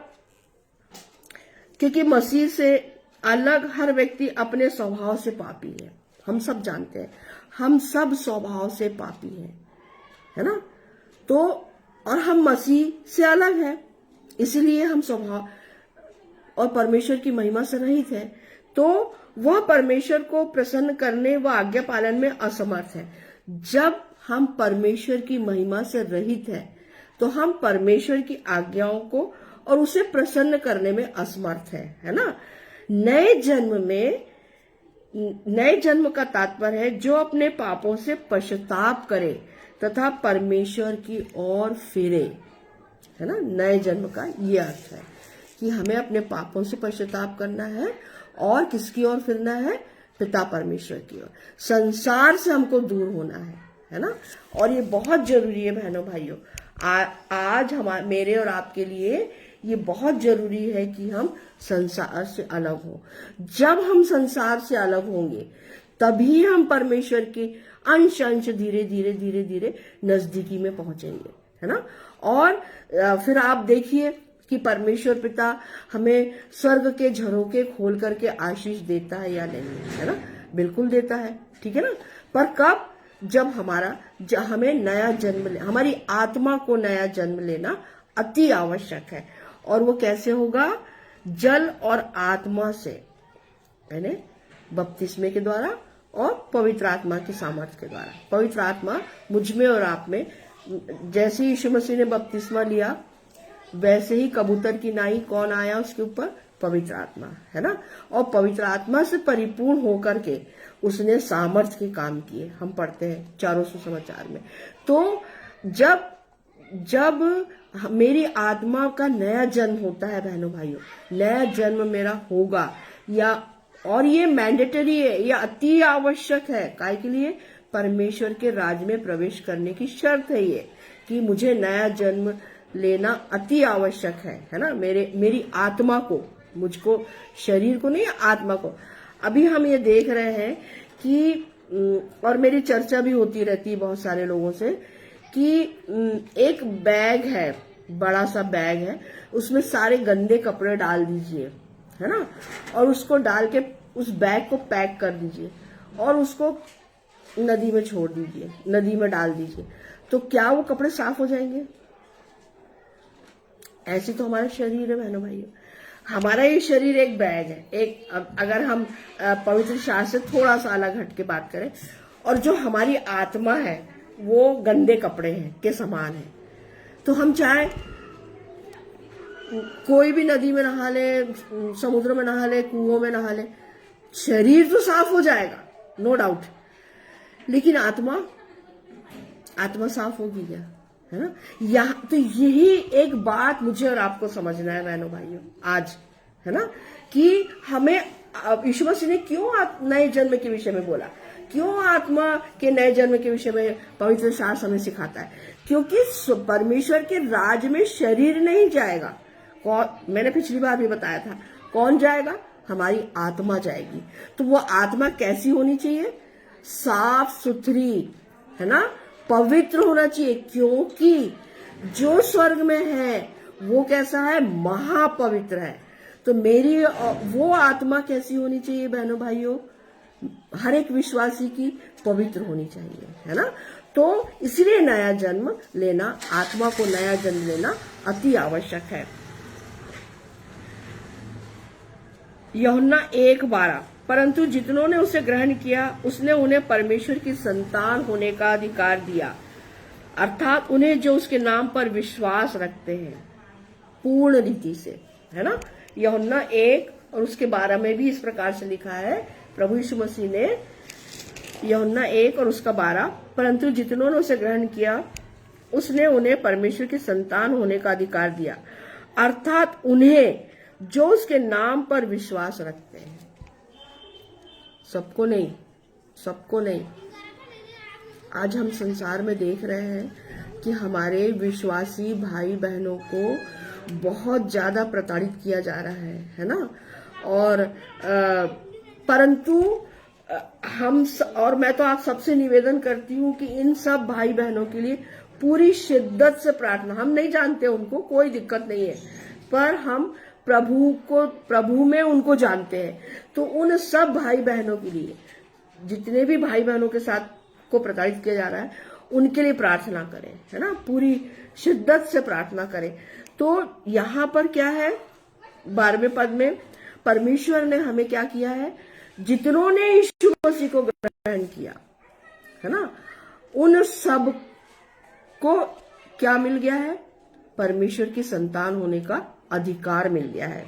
क्योंकि मसीह से अलग हर व्यक्ति अपने स्वभाव से पापी है, हम सब जानते हैं, हम सब स्वभाव से पापी हैं, है ना। तो और हम मसीह से अलग हैं, इसलिए हम स्वभाव और परमेश्वर की महिमा से रहित है। तो वह परमेश्वर को प्रसन्न करने व आज्ञा पालन में असमर्थ है। जब हम परमेश्वर की महिमा से रहित है तो हम परमेश्वर की आज्ञाओं को और उसे प्रसन्न करने में असमर्थ है ना। नए जन्म का तात्पर्य है जो अपने पापों से पश्चाताप करे तथा परमेश्वर की ओर फिरे, है ना। नए जन्म का ये अर्थ है कि हमें अपने पापों से पश्चाताप करना है और किसकी ओर फिरना है? पिता परमेश्वर की ओर। संसार से हमको दूर होना है ना। और ये बहुत जरूरी है बहनों भाइयों, आज मेरे और आपके लिए ये बहुत जरूरी है कि हम संसार से अलग हों। जब हम संसार से अलग होंगे तभी हम परमेश्वर के अंश धीरे धीरे नजदीकी में पहुंचेंगे, है ना। और फिर आप देखिए कि परमेश्वर पिता हमें स्वर्ग के झरोखे खोल करके आशीष देता है या नहीं, है ना। बिल्कुल देता है, ठीक है ना। पर कब? जब हमें नया जन्म हमारी आत्मा को नया जन्म लेना अति आवश्यक है। और वो कैसे होगा? जल और आत्मा से, यानी बपतिस्मे के द्वारा और पवित्र आत्मा की सामर्थ्य के द्वारा। पवित्र आत्मा मुझ में और आप में, जैसे यीशु मसीह ने बपतिस्मा लिया वैसे ही कबूतर की नाई कौन आया उसके ऊपर? पवित्र आत्मा, है ना। और पवित्र आत्मा से परिपूर्ण होकर के उसने सामर्थ्य के काम किए, हम पढ़ते हैं चारों सुसमाचार में। तो जब मेरी आत्मा का नया जन्म होता है बहनों भाइयों, नया जन्म मेरा होगा, और ये मैंडेटरी है, ये अति आवश्यक है। काय के लिए? परमेश्वर के राज में प्रवेश करने की शर्त है ये कि मुझे नया जन्म लेना अति आवश्यक है ना। मेरी आत्मा को, मुझको, शरीर को नहीं, आत्मा को। अभी हम ये देख रहे हैं कि और मेरी चर्चा भी होती रहती है बहुत सारे लोगों से कि एक बैग है, बड़ा सा बैग है, उसमें सारे गंदे कपड़े डाल दीजिए, है ना। और उसको डाल के उस बैग को पैक कर दीजिए और उसको नदी में छोड़ दीजिए, नदी में डाल दीजिए। तो क्या वो कपड़े साफ हो जाएंगे? ऐसी तो हमारा शरीर है बहनों भाइयों। हमारा ये शरीर एक बैग है। अगर हम पवित्र शास्त्र से थोड़ा सा अलग हट के बात करें, और जो हमारी आत्मा है वो गंदे कपड़े हैं के समान है। तो हम चाहे कोई भी नदी में नहा ले, समुद्र में नहा ले, कुओं में नहा ले, शरीर तो साफ हो जाएगा, नो डाउट। लेकिन आत्मा साफ होगी क्या? है ना। यहाँ तो यही एक बात मुझे और आपको समझना है बहनों भाइयों आज, है ना, कि हमें यीशु मसीह ने क्यों नए जन्म के विषय में बोला, क्यों आत्मा के नए जन्म के विषय में पवित्र शास्त्र हमें सिखाता है, क्योंकि परमेश्वर के राज में शरीर नहीं जाएगा। कौन, मैंने पिछली बार भी बताया था, कौन जाएगा, हमारी आत्मा जाएगी। तो वो आत्मा कैसी होनी चाहिए, साफ सुथरी, है ना, पवित्र होना चाहिए, क्योंकि जो स्वर्ग में है वो कैसा है, महापवित्र है। तो मेरी वो आत्मा कैसी होनी चाहिए बहनों भाइयों, हर एक विश्वासी की पवित्र होनी चाहिए, है ना। तो इसलिए नया जन्म लेना, आत्मा को नया जन्म लेना अति आवश्यक है। यूहन्ना 1:12, परंतु जितनों ने उसे ग्रहण किया उसने उन्हें परमेश्वर की संतान होने का अधिकार दिया, अर्थात उन्हें जो उसके नाम पर विश्वास रखते हैं पूर्ण रीति से, है ना। यूहन्ना 1 और उसके 12 में भी इस प्रकार से लिखा है, प्रभु यीशु मसीह ने यूहन्ना 1 और उसका 12, परंतु जितनों ने उसे ग्रहण किया उसने उन्हें परमेश्वर की संतान होने का अधिकार दिया, अर्थात उन्हें जो उसके नाम पर विश्वास रखते हैं। सबको नहीं, सबको नहीं। आज हम संसार में देख रहे हैं कि हमारे विश्वासी भाई बहनों को बहुत ज्यादा प्रताड़ित किया जा रहा है ना। और परंतु और मैं तो आप सबसे निवेदन करती हूँ कि इन सब भाई बहनों के लिए पूरी शिद्दत से प्रार्थना, हम नहीं जानते उनको, कोई दिक्कत नहीं है, पर हम प्रभु में उनको जानते हैं। तो उन सब भाई बहनों के लिए, जितने भी भाई बहनों के साथ को प्रताड़ित किया जा रहा है, उनके लिए प्रार्थना करें, है ना, पूरी शिद्दत से प्रार्थना करें। तो यहाँ पर क्या है, 12वें पद में परमेश्वर ने हमें क्या किया है, जितनों ने यीशु मसीह को ग्रहण किया, है ना, उन सब को क्या मिल गया है, परमेश्वर की संतान होने का अधिकार मिल गया है।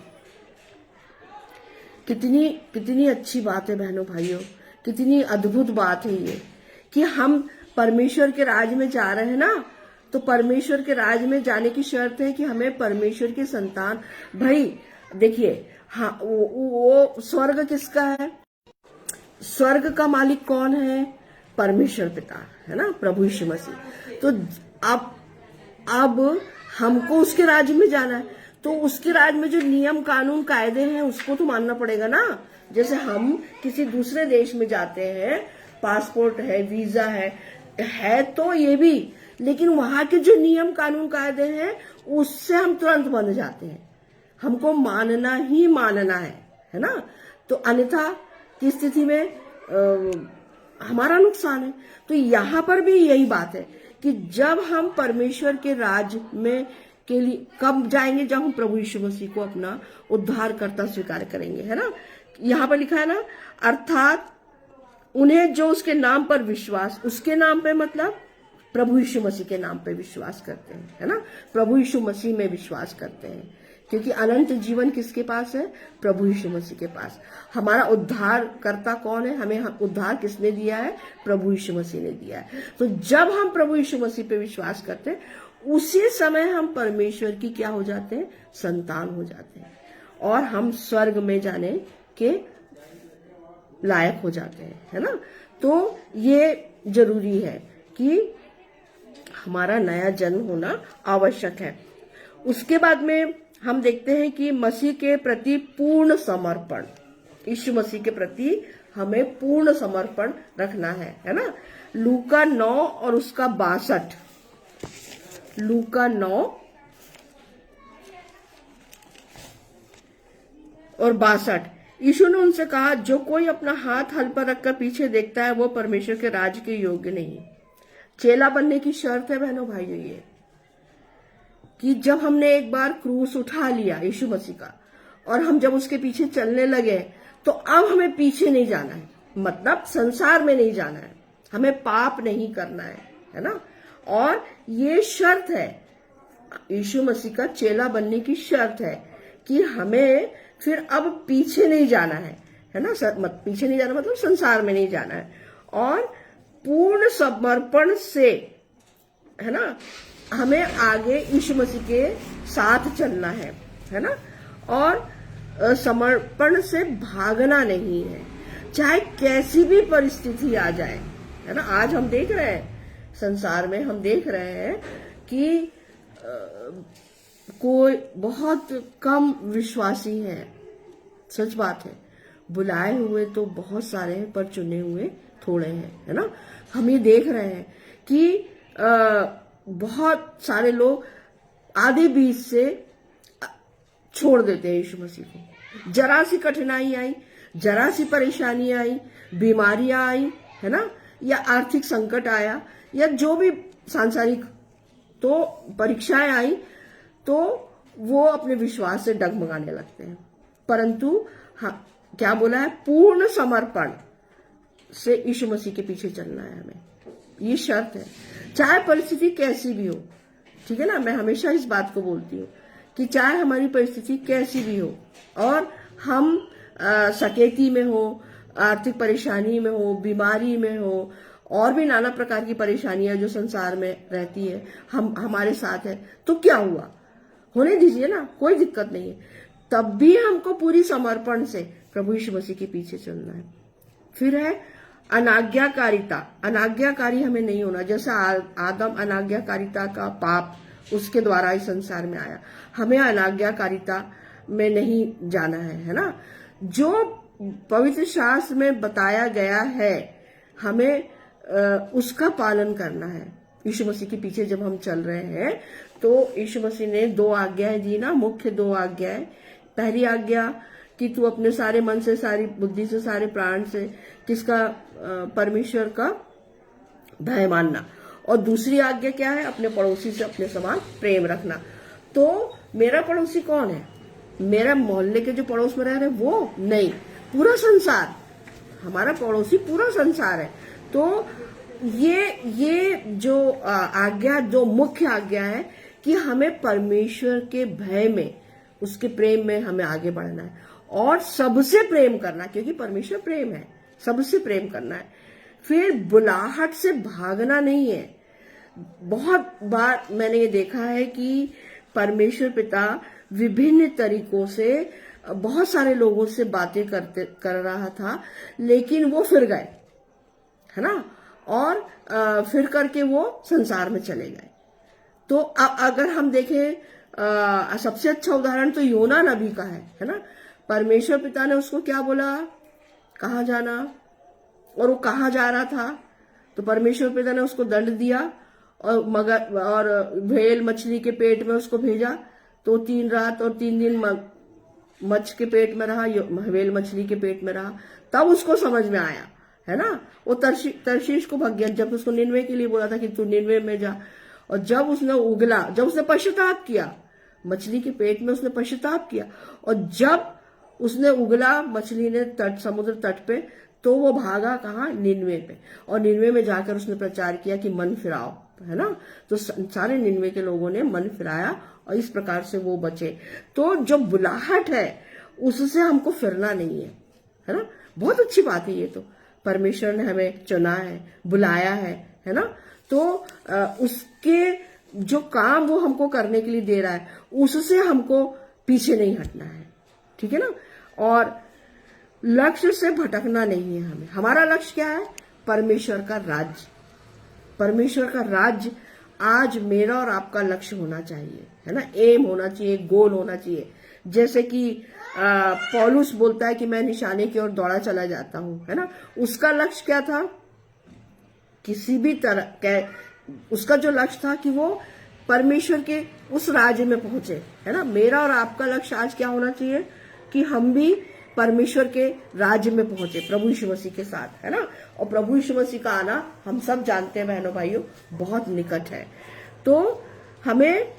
कितनी कितनी अच्छी बात है बहनों भाइयों, कितनी अद्भुत बात है ये, कि हम परमेश्वर के राज में जा रहे हैं ना। तो परमेश्वर के राज में जाने की शर्त है कि हमें परमेश्वर की संतान, भाई देखिए, हाँ, वो स्वर्ग किसका है, स्वर्ग का मालिक कौन है, परमेश्वर पिता, है ना, प्रभु यीशु मसीह। तो अब हमको उसके राज्य में जाना है, तो उसके राज्य में जो नियम कानून कायदे हैं उसको तो मानना पड़ेगा ना। जैसे हम किसी दूसरे देश में जाते हैं, पासपोर्ट है, वीजा है तो ये भी, लेकिन वहां के जो नियम कानून कायदे हैं उससे हम तुरंत बंध जाते हैं, हमको मानना ही मानना है ना। तो अन्यथा की स्थिति में हमारा नुकसान है। तो यहाँ पर भी यही बात है कि जब हम परमेश्वर के राज में के लिए कब जाएंगे, जब हम प्रभु यीशु मसीह को अपना उद्धारकर्ता स्वीकार करेंगे, है ना। यहाँ पर लिखा है ना, अर्थात उन्हें जो उसके नाम पर विश्वास, उसके नाम पे मतलब प्रभु यीशु मसीह के नाम पे विश्वास करते हैं, है ना, प्रभु यीशु मसीह में विश्वास करते हैं, क्योंकि अनंत जीवन किसके पास है, प्रभु यीशु मसीह के पास। हमारा उद्धार करता कौन है, हमें उद्धार किसने दिया है, प्रभु यीशु मसीह ने दिया है। तो जब हम प्रभु यीशु मसीह पे विश्वास करते हैं, उसी समय हम परमेश्वर की क्या हो जाते हैं, संतान हो जाते हैं, और हम स्वर्ग में जाने के लायक हो जाते हैं, है ना। तो ये जरूरी है कि हमारा नया जन्म होना आवश्यक है। उसके बाद में हम देखते हैं कि मसीह के प्रति पूर्ण समर्पण, यीशु मसीह के प्रति हमें पूर्ण समर्पण रखना है ना। लूका 9 और उसका 62, लूका 9 और 62, यीशु ने उनसे कहा, जो कोई अपना हाथ हल पर रखकर पीछे देखता है वो परमेश्वर के राज के योग्य नहीं। चेला बनने की शर्त है बहनों भाइयों ये, कि जब हमने एक बार क्रूस उठा लिया यीशु मसीह का, और हम जब उसके पीछे चलने लगे, तो अब हमें पीछे नहीं जाना है, मतलब संसार में नहीं जाना है, हमें पाप नहीं करना है ना। और ये शर्त है, यीशु मसीह का चेला बनने की शर्त है कि हमें फिर अब पीछे नहीं जाना है ना। पीछे नहीं जाना मतलब संसार में नहीं जाना है, और पूर्ण समर्पण से, है ना, हमें आगे यीशु मसीह के साथ चलना है ना, और समर्पण से भागना नहीं है, चाहे कैसी भी परिस्थिति आ जाए, है ना। आज हम देख रहे हैं संसार में, हम देख रहे हैं कि कोई बहुत कम विश्वासी है, सच बात है। बुलाए हुए तो बहुत सारे हैं पर चुने हुए थोड़े हैं, है ना। हम ये देख रहे हैं कि बहुत सारे लोग आधे बीच से छोड़ देते हैं यीशु मसीह को। जरा सी कठिनाई आई, जरा सी परेशानी आई, बीमारियां आई, है ना, या आर्थिक संकट आया, या जो भी सांसारिक तो परीक्षाएं आई, तो वो अपने विश्वास से डगमगाने लगते हैं। परंतु हाँ, क्या बोला है, पूर्ण समर्पण से यीशु मसीह के पीछे चलना है हमें, ये शर्त है, चाहे परिस्थिति कैसी भी हो। ठीक है ना, मैं हमेशा इस बात को बोलती हूँ कि चाहे हमारी परिस्थिति कैसी भी हो, और हम सकेती में हो, आर्थिक परेशानी में हो, बीमारी में हो, और भी नाना प्रकार की परेशानियां जो संसार में रहती है, हमारे साथ है, तो क्या हुआ, होने दीजिए ना, कोई दिक्कत नहीं है। तब भी हमको पूरी समर्पण से प्रभु यीशु मसीह के पीछे चलना है। फिर है अनाज्ञाकारिता। अनाज्ञाकारी हमें नहीं होना, जैसा आदम अनाज्ञाकारिता का पाप उसके द्वारा इस संसार में आया, हमें अनाज्ञाकारिता में नहीं जाना है ना। जो पवित्र शास्त्र में बताया गया है हमें उसका पालन करना है। यीशु मसीह के पीछे जब हम चल रहे हैं तो यीशु मसीह ने 2 आज्ञाएं दी ना, मुख्य 2 आज्ञाएं। पहली आज्ञा कि तू अपने सारे मन से, सारी बुद्धि से, सारे प्राण से किसका, परमेश्वर का भय मानना। और दूसरी आज्ञा क्या है, अपने पड़ोसी से अपने समान प्रेम रखना। तो मेरा पड़ोसी कौन है, मेरा मोहल्ले के जो पड़ोस में रह रहे वो नहीं, पूरा संसार, हमारा पड़ोसी पूरा संसार है। तो ये जो आज्ञा, जो मुख्य आज्ञा है कि हमें परमेश्वर के भय में, उसके प्रेम में हमें आगे बढ़ना है, और सबसे प्रेम करना, क्योंकि परमेश्वर प्रेम है, सबसे प्रेम करना है। फिर बुलाहट से भागना नहीं है। बहुत बार मैंने ये देखा है कि परमेश्वर पिता विभिन्न तरीकों से बहुत सारे लोगों से बातें कर रहा था, लेकिन वो फिर गए, है ना, और फिर करके वो संसार में चले गए। तो अगर हम देखें, सबसे अच्छा उदाहरण तो योना नबी का है ना। परमेश्वर पिता ने उसको क्या बोला, कहाँ जाना, और वो कहाँ जा रहा था, तो परमेश्वर पिता ने उसको दंड दिया और मगर और व्हेल मछली के पेट में उसको भेजा। तो 3 रात और 3 दिन मच्छ के पेट में रहा, व्हेल मछली के पेट में रहा, तब उसको समझ में आया, है ना। वो तरशीश को भाग गया, जब उसको निन्वे के लिए बोला था कि तू निन्वे में जा, और जब उसने उगला, जब उसने पश्चाताप किया, मछली के पेट में उसने पश्चाताप किया, और जब उसने उगला मछली ने समुद्र तट पे, तो वो भागा कहाँ, निन्वे पे, और निन्वे में जाकर उसने प्रचार किया कि मन फिराओ, है ना। तो सारे निन्वे के लोगों ने मन फिराया और इस प्रकार से वो बचे। तो जो बुलाहट है उससे हमको फिरना नहीं है ना। बहुत अच्छी बात है ये, तो परमेश्वर ने हमें चुना है, बुलाया है ना। तो उसके जो काम वो हमको करने के लिए दे रहा है, उससे हमको पीछे नहीं हटना है, ठीक है ना। और लक्ष्य से भटकना नहीं है हमें। हमारा लक्ष्य क्या है, परमेश्वर का राज्य। परमेश्वर का राज्य आज मेरा और आपका लक्ष्य होना चाहिए, है ना। एम होना चाहिए, गोल होना चाहिए। जैसे कि पौलुस बोलता है कि मैं निशाने की ओर दौड़ा चला जाता हूं, है ना। उसका लक्ष्य क्या था, किसी भी तरह उसका जो लक्ष्य था कि वो परमेश्वर के उस राज्य में पहुंचे, है ना। मेरा और आपका लक्ष्य आज क्या होना चाहिए कि हम भी परमेश्वर के राज्य में पहुंचे, प्रभु यीशु मसीह के साथ, है ना। और प्रभु यीशु मसीह का आना हम सब जानते हैं बहनों भाइयों, बहुत निकट है। तो हमें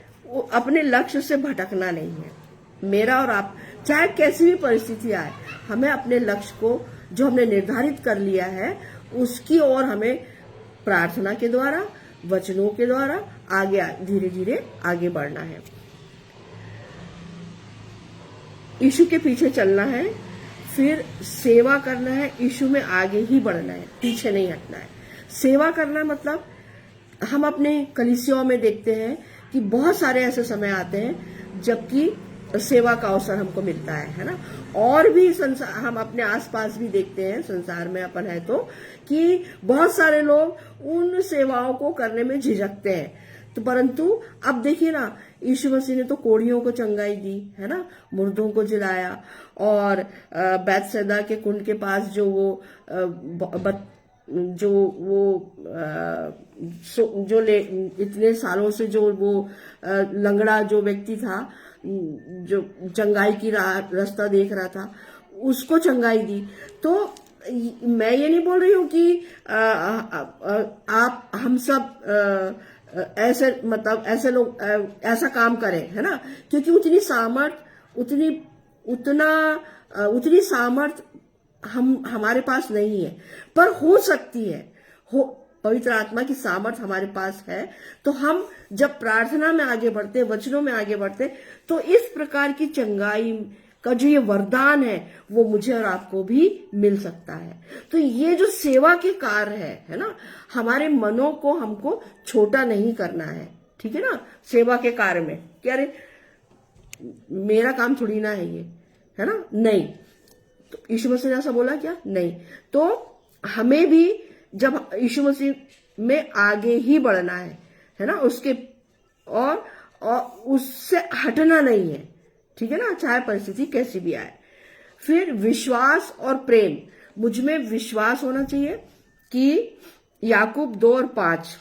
अपने लक्ष्य से भटकना नहीं है। मेरा और आप, चाहे कैसी भी परिस्थिति आए, हमें अपने लक्ष्य को जो हमने निर्धारित कर लिया है उसकी ओर हमें प्रार्थना के द्वारा, वचनों के द्वारा आगे धीरे धीरे आगे बढ़ना है। यीशु के पीछे चलना है, फिर सेवा करना है, यीशु में आगे ही बढ़ना है, पीछे नहीं हटना है। सेवा करना मतलब हम अपने कलीसियाओं में देखते हैं कि बहुत सारे ऐसे समय आते हैं जबकि सेवा का अवसर हमको मिलता है ना। और भी संसार, हम अपने आसपास भी देखते हैं, संसार में अपन है तो, कि बहुत सारे लोग उन सेवाओं को करने में झिझकते हैं। तो परंतु अब देखिए ना, यीशु मसीह ने तो कोढ़ियों को चंगाई दी है ना, मुर्दों को जिलाया, और बैतसैदा के कुंड के पास जो वो इतने सालों से जो वो लंगड़ा जो व्यक्ति था, जो चंगाई की रास्ता देख रहा था, उसको चंगाई दी। तो मैं ये नहीं बोल रही हूँ कि आप हम सब ऐसे, मतलब ऐसे लोग ऐसा काम करें, है ना, क्योंकि उतनी सामर्थ हमारे पास नहीं है। पर हो सकती है, पवित्र आत्मा की सामर्थ हमारे पास है। तो हम जब प्रार्थना में आगे बढ़ते, वचनों में आगे बढ़ते, तो इस प्रकार की चंगाई का जो ये वरदान है वो मुझे और आपको भी मिल सकता है। तो ये जो सेवा के कार्य है ना, हमारे मनों को हमको छोटा नहीं करना है, ठीक है ना। सेवा के कार्य में क्या, अरे मेरा काम थोड़ी ना है ये, है ना, नहीं। तो यीशु मसीह ने ऐसा बोला क्या? नहीं। तो हमें भी जब यीशु मसीह में आगे ही बढ़ना है ना, उसके और उससे हटना नहीं है, ठीक है ना, चाहे परिस्थिति कैसी भी आए। फिर विश्वास और प्रेम, मुझ में विश्वास होना चाहिए कि याकूब 2:5,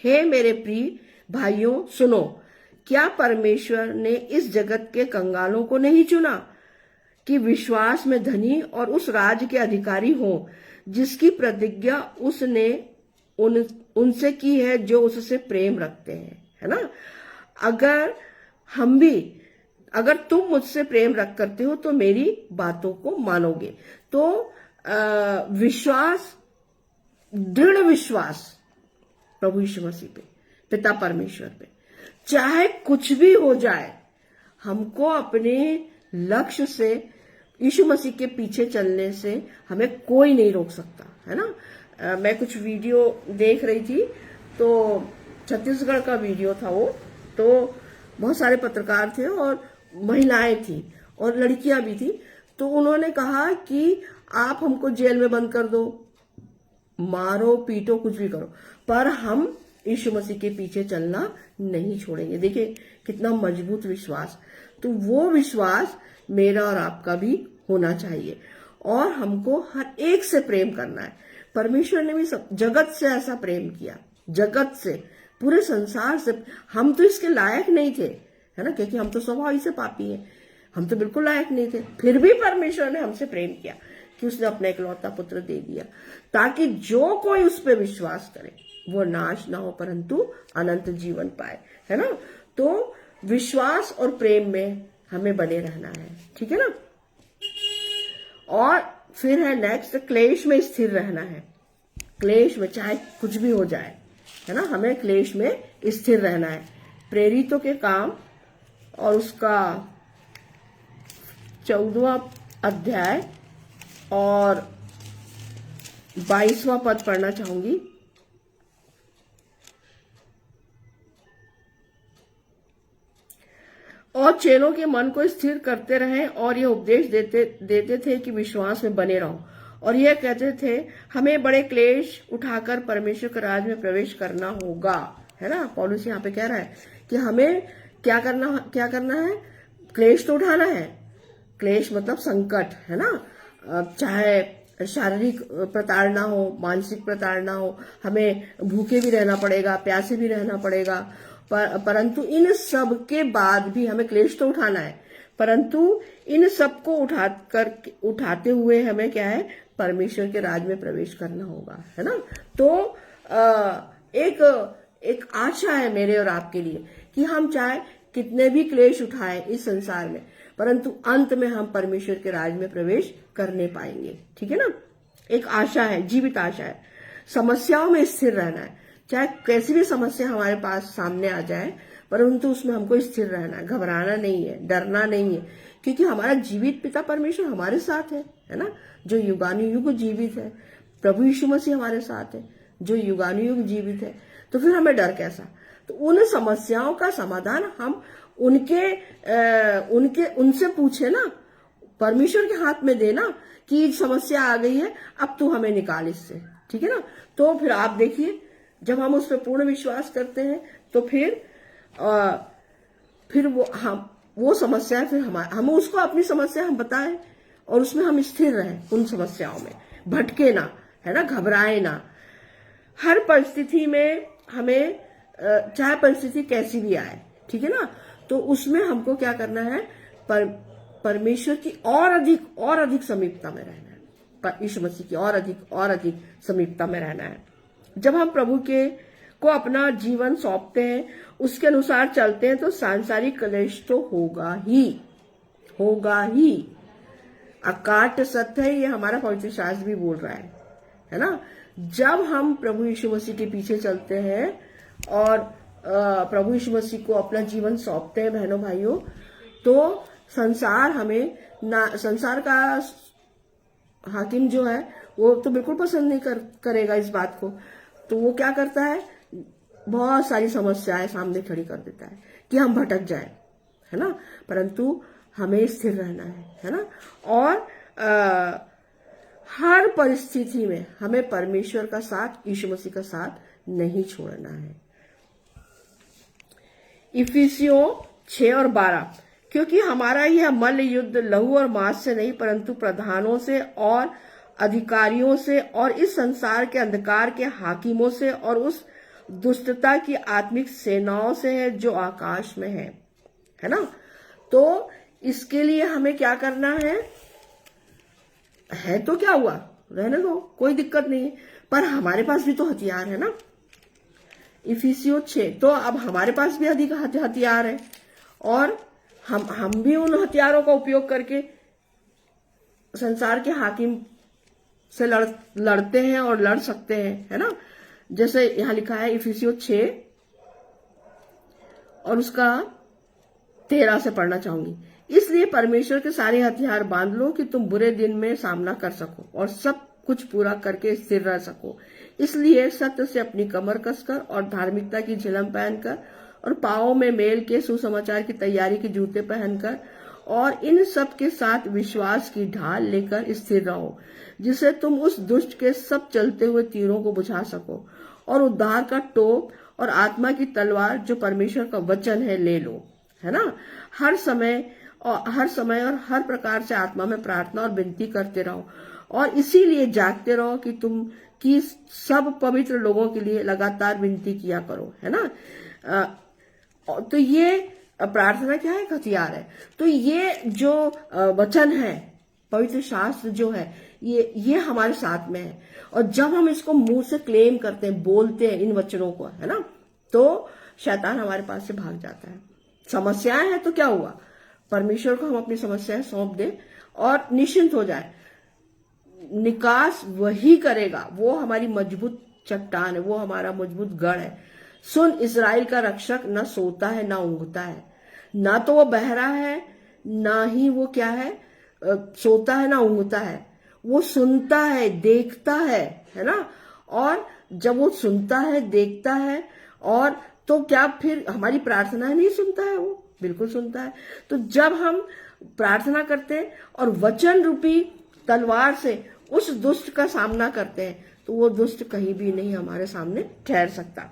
हे मेरे प्रिय भाइयों सुनो, क्या परमेश्वर ने इस जगत के कंगालों को नहीं चुना कि विश्वास में धनी और उस राज्य के अधिकारी हों जिसकी प्रतिज्ञा उसने उनसे की है जो उससे प्रेम रखते हैं, है ना। अगर तुम मुझसे प्रेम रख करते हो तो मेरी बातों को मानोगे। तो विश्वास, दृढ़ विश्वास प्रभु यीशु मसीह पे, पिता परमेश्वर पे, चाहे कुछ भी हो जाए, हमको अपने लक्ष्य से, यीशु मसीह के पीछे चलने से हमें कोई नहीं रोक सकता, है ना। मैं कुछ वीडियो देख रही थी, तो छत्तीसगढ़ का वीडियो था वो, तो बहुत सारे पत्रकार थे और महिलाएं थी और लड़कियां भी थी। तो उन्होंने कहा कि आप हमको जेल में बंद कर दो, मारो पीटो, कुछ भी करो, पर हम यीशु मसीह के पीछे चलना नहीं छोड़ेंगे। देखिए कितना मजबूत विश्वास। तो वो विश्वास मेरा और आपका भी होना चाहिए, और हमको हर एक से प्रेम करना है। परमेश्वर ने भी सब जगत से ऐसा प्रेम किया, जगत से, पूरे संसार से। हम तो इसके लायक नहीं थे, है ना, क्योंकि हम तो स्वभाव ही से पापी हैं, हम तो बिल्कुल लायक नहीं थे। फिर भी परमेश्वर ने हमसे प्रेम किया कि उसने अपना इकलौता पुत्र दे दिया, ताकि जो कोई उस पर विश्वास करे वो नाश ना हो परंतु अनंत जीवन पाए, है ना। तो विश्वास और प्रेम में हमें बने रहना है, ठीक है ना। और फिर है नेक्स्ट, क्लेश में स्थिर रहना है। क्लेश में चाहे कुछ भी हो जाए, है ना, हमें क्लेश में स्थिर रहना है। प्रेरितों के काम और उसका 14वां अध्याय और 22वां पद पढ़ना चाहूंगी। और चेलों के मन को स्थिर करते रहे और ये उपदेश देते थे कि विश्वास में बने रहो, और यह कहते थे हमें बड़े क्लेश उठाकर परमेश्वर के राज में प्रवेश करना होगा, है ना। पौलुस यहाँ पे कह रहा है कि हमें क्या करना है, क्लेश तो उठाना है। क्लेश मतलब संकट, है ना, चाहे शारीरिक प्रताड़ना हो, मानसिक प्रताड़ना हो, हमें भूखे भी रहना पड़ेगा, प्यासे भी रहना पड़ेगा, परंतु इन सब के बाद भी हमें क्लेश तो उठाना है। परंतु इन सब को उठाते हुए हमें क्या है, परमेश्वर के राज में प्रवेश करना होगा, है ना। तो एक आशा है मेरे और आपके लिए कि हम चाहे कितने भी क्लेश उठाएं इस संसार में, परंतु अंत में हम परमेश्वर के राज में प्रवेश करने पाएंगे, ठीक है ना। एक आशा है, जीवित आशा है। समस्याओं में स्थिर रहना है, चाहे कैसी भी समस्या हमारे पास सामने आ जाए, परंतु उसमें हमको स्थिर रहना है, घबराना नहीं है, डरना नहीं है, क्योंकि हमारा जीवित पिता परमेश्वर हमारे साथ है ना, जो युगानुयुग जीवित है। प्रभु यीशु मसीह हमारे साथ है, जो युगानुयुग जीवित है। तो फिर हमें डर कैसा? तो उन समस्याओं का समाधान हम उनसे पूछे ना, परमेश्वर के हाथ में देना कि समस्या आ गई है, अब तू हमें निकाल इससे, ठीक है ना। तो फिर आप देखिए, जब हम उस पर पूर्ण विश्वास करते हैं तो फिर वो समस्या, फिर हम उसको अपनी समस्या हम बताएं और उसमें हम स्थिर रहें, उन समस्याओं में भटके ना, है ना, घबराए ना। हर परिस्थिति में हमें, चाहे परिस्थिति कैसी भी आए, ठीक है ना, तो उसमें हमको क्या करना है, परमेश्वर की और अधिक समीपता में रहना है, यीशु मसीह की और अधिक समीपता में रहना है। जब हम प्रभु को अपना जीवन सौंपते हैं, उसके अनुसार चलते हैं, तो सांसारिक क्लेश तो होगा ही। अकाट सत्य है, ये हमारा पवित्र शास्त्र भी बोल रहा है ना। जब हम प्रभु यीशु मसीह के पीछे चलते हैं और प्रभु यीशु मसीह को अपना जीवन सौंपते हैं बहनों भाइयों, तो संसार का हाकिम जो है वो तो बिल्कुल पसंद नहीं करेगा इस बात को। तो वो क्या करता है, बहुत सारी समस्याएं सामने खड़ी कर देता है कि हम भटक जाए, है ना। परंतु हमें स्थिर रहना है ना। और हर परिस्थिति में हमें परमेश्वर का साथ, यीशु मसीह का साथ नहीं छोड़ना है। इफिसियों 6 और 12, क्योंकि हमारा यह मल्ल युद्ध लहू और मांस से नहीं, परंतु प्रधानों से और अधिकारियों से और इस संसार के अंधकार के हाकिमों से और उस दुष्टता की आत्मिक सेनाओं से है जो आकाश में है ना। तो इसके लिए हमें क्या करना है तो क्या हुआ, रहने दो, कोई दिक्कत नहीं, पर हमारे पास भी तो हथियार है ना। इफिसियों 6, तो अब हमारे पास भी अधिक हथियार है और हम भी उन हथियारों का उपयोग करके संसार के हाकिम से लड़ते हैं और लड़ सकते हैं, है ना। जैसे यहां लिखा है इफिसियों 6 और उसका 13 से पढ़ना चाहूंगी। इसलिए परमेश्वर के सारे हथियार बांध लो कि तुम बुरे दिन में सामना कर सको और सब कुछ पूरा करके स्थिर रह सको। इसलिए सत्य से अपनी कमर कसकर और धार्मिकता की झिलम पहनकर और पांवों में मेल के सुसमाचार की तैयारी के जूते पहनकर और इन सब के साथ विश्वास की ढाल लेकर स्थिर रहो, जिससे तुम उस दुष्ट के सब चलते हुए तीरों को बुझा सको और उद्धार का टोप और आत्मा की तलवार जो परमेश्वर का वचन है ले लो, है ना। हर समय और हर प्रकार से आत्मा में प्रार्थना और विनती करते रहो और इसीलिए जागते रहो कि तुम की सब पवित्र लोगों के लिए लगातार विनती किया करो, है ना। तो ये प्रार्थना क्या है, एक हथियार है। तो ये जो वचन है, पवित्र शास्त्र जो है, ये हमारे साथ में है और जब हम इसको मुंह से क्लेम करते हैं, बोलते हैं इन वचनों को, है ना, तो शैतान हमारे पास से भाग जाता है। समस्याएं हैं तो क्या हुआ, परमेश्वर को हम अपनी समस्याएं सौंप दें और निश्चिंत हो जाए, निकास वही करेगा। वो हमारी मजबूत चट्टान है, वो हमारा मजबूत गढ़ है। सुन, इस्राएल का रक्षक न सोता है ना ऊँघता है, ना तो वो बहरा है ना ही वो क्या है, सोता है ना ऊँघता है। वो सुनता है, देखता है ना। और जब वो सुनता है, देखता है, और तो क्या फिर हमारी प्रार्थना नहीं सुनता है? वो बिल्कुल सुनता है। तो जब हम प्रार्थना करते हैं और वचन रूपी तलवार से उस दुष्ट का सामना करते हैं, तो वो दुष्ट कहीं भी नहीं हमारे सामने ठहर सकता।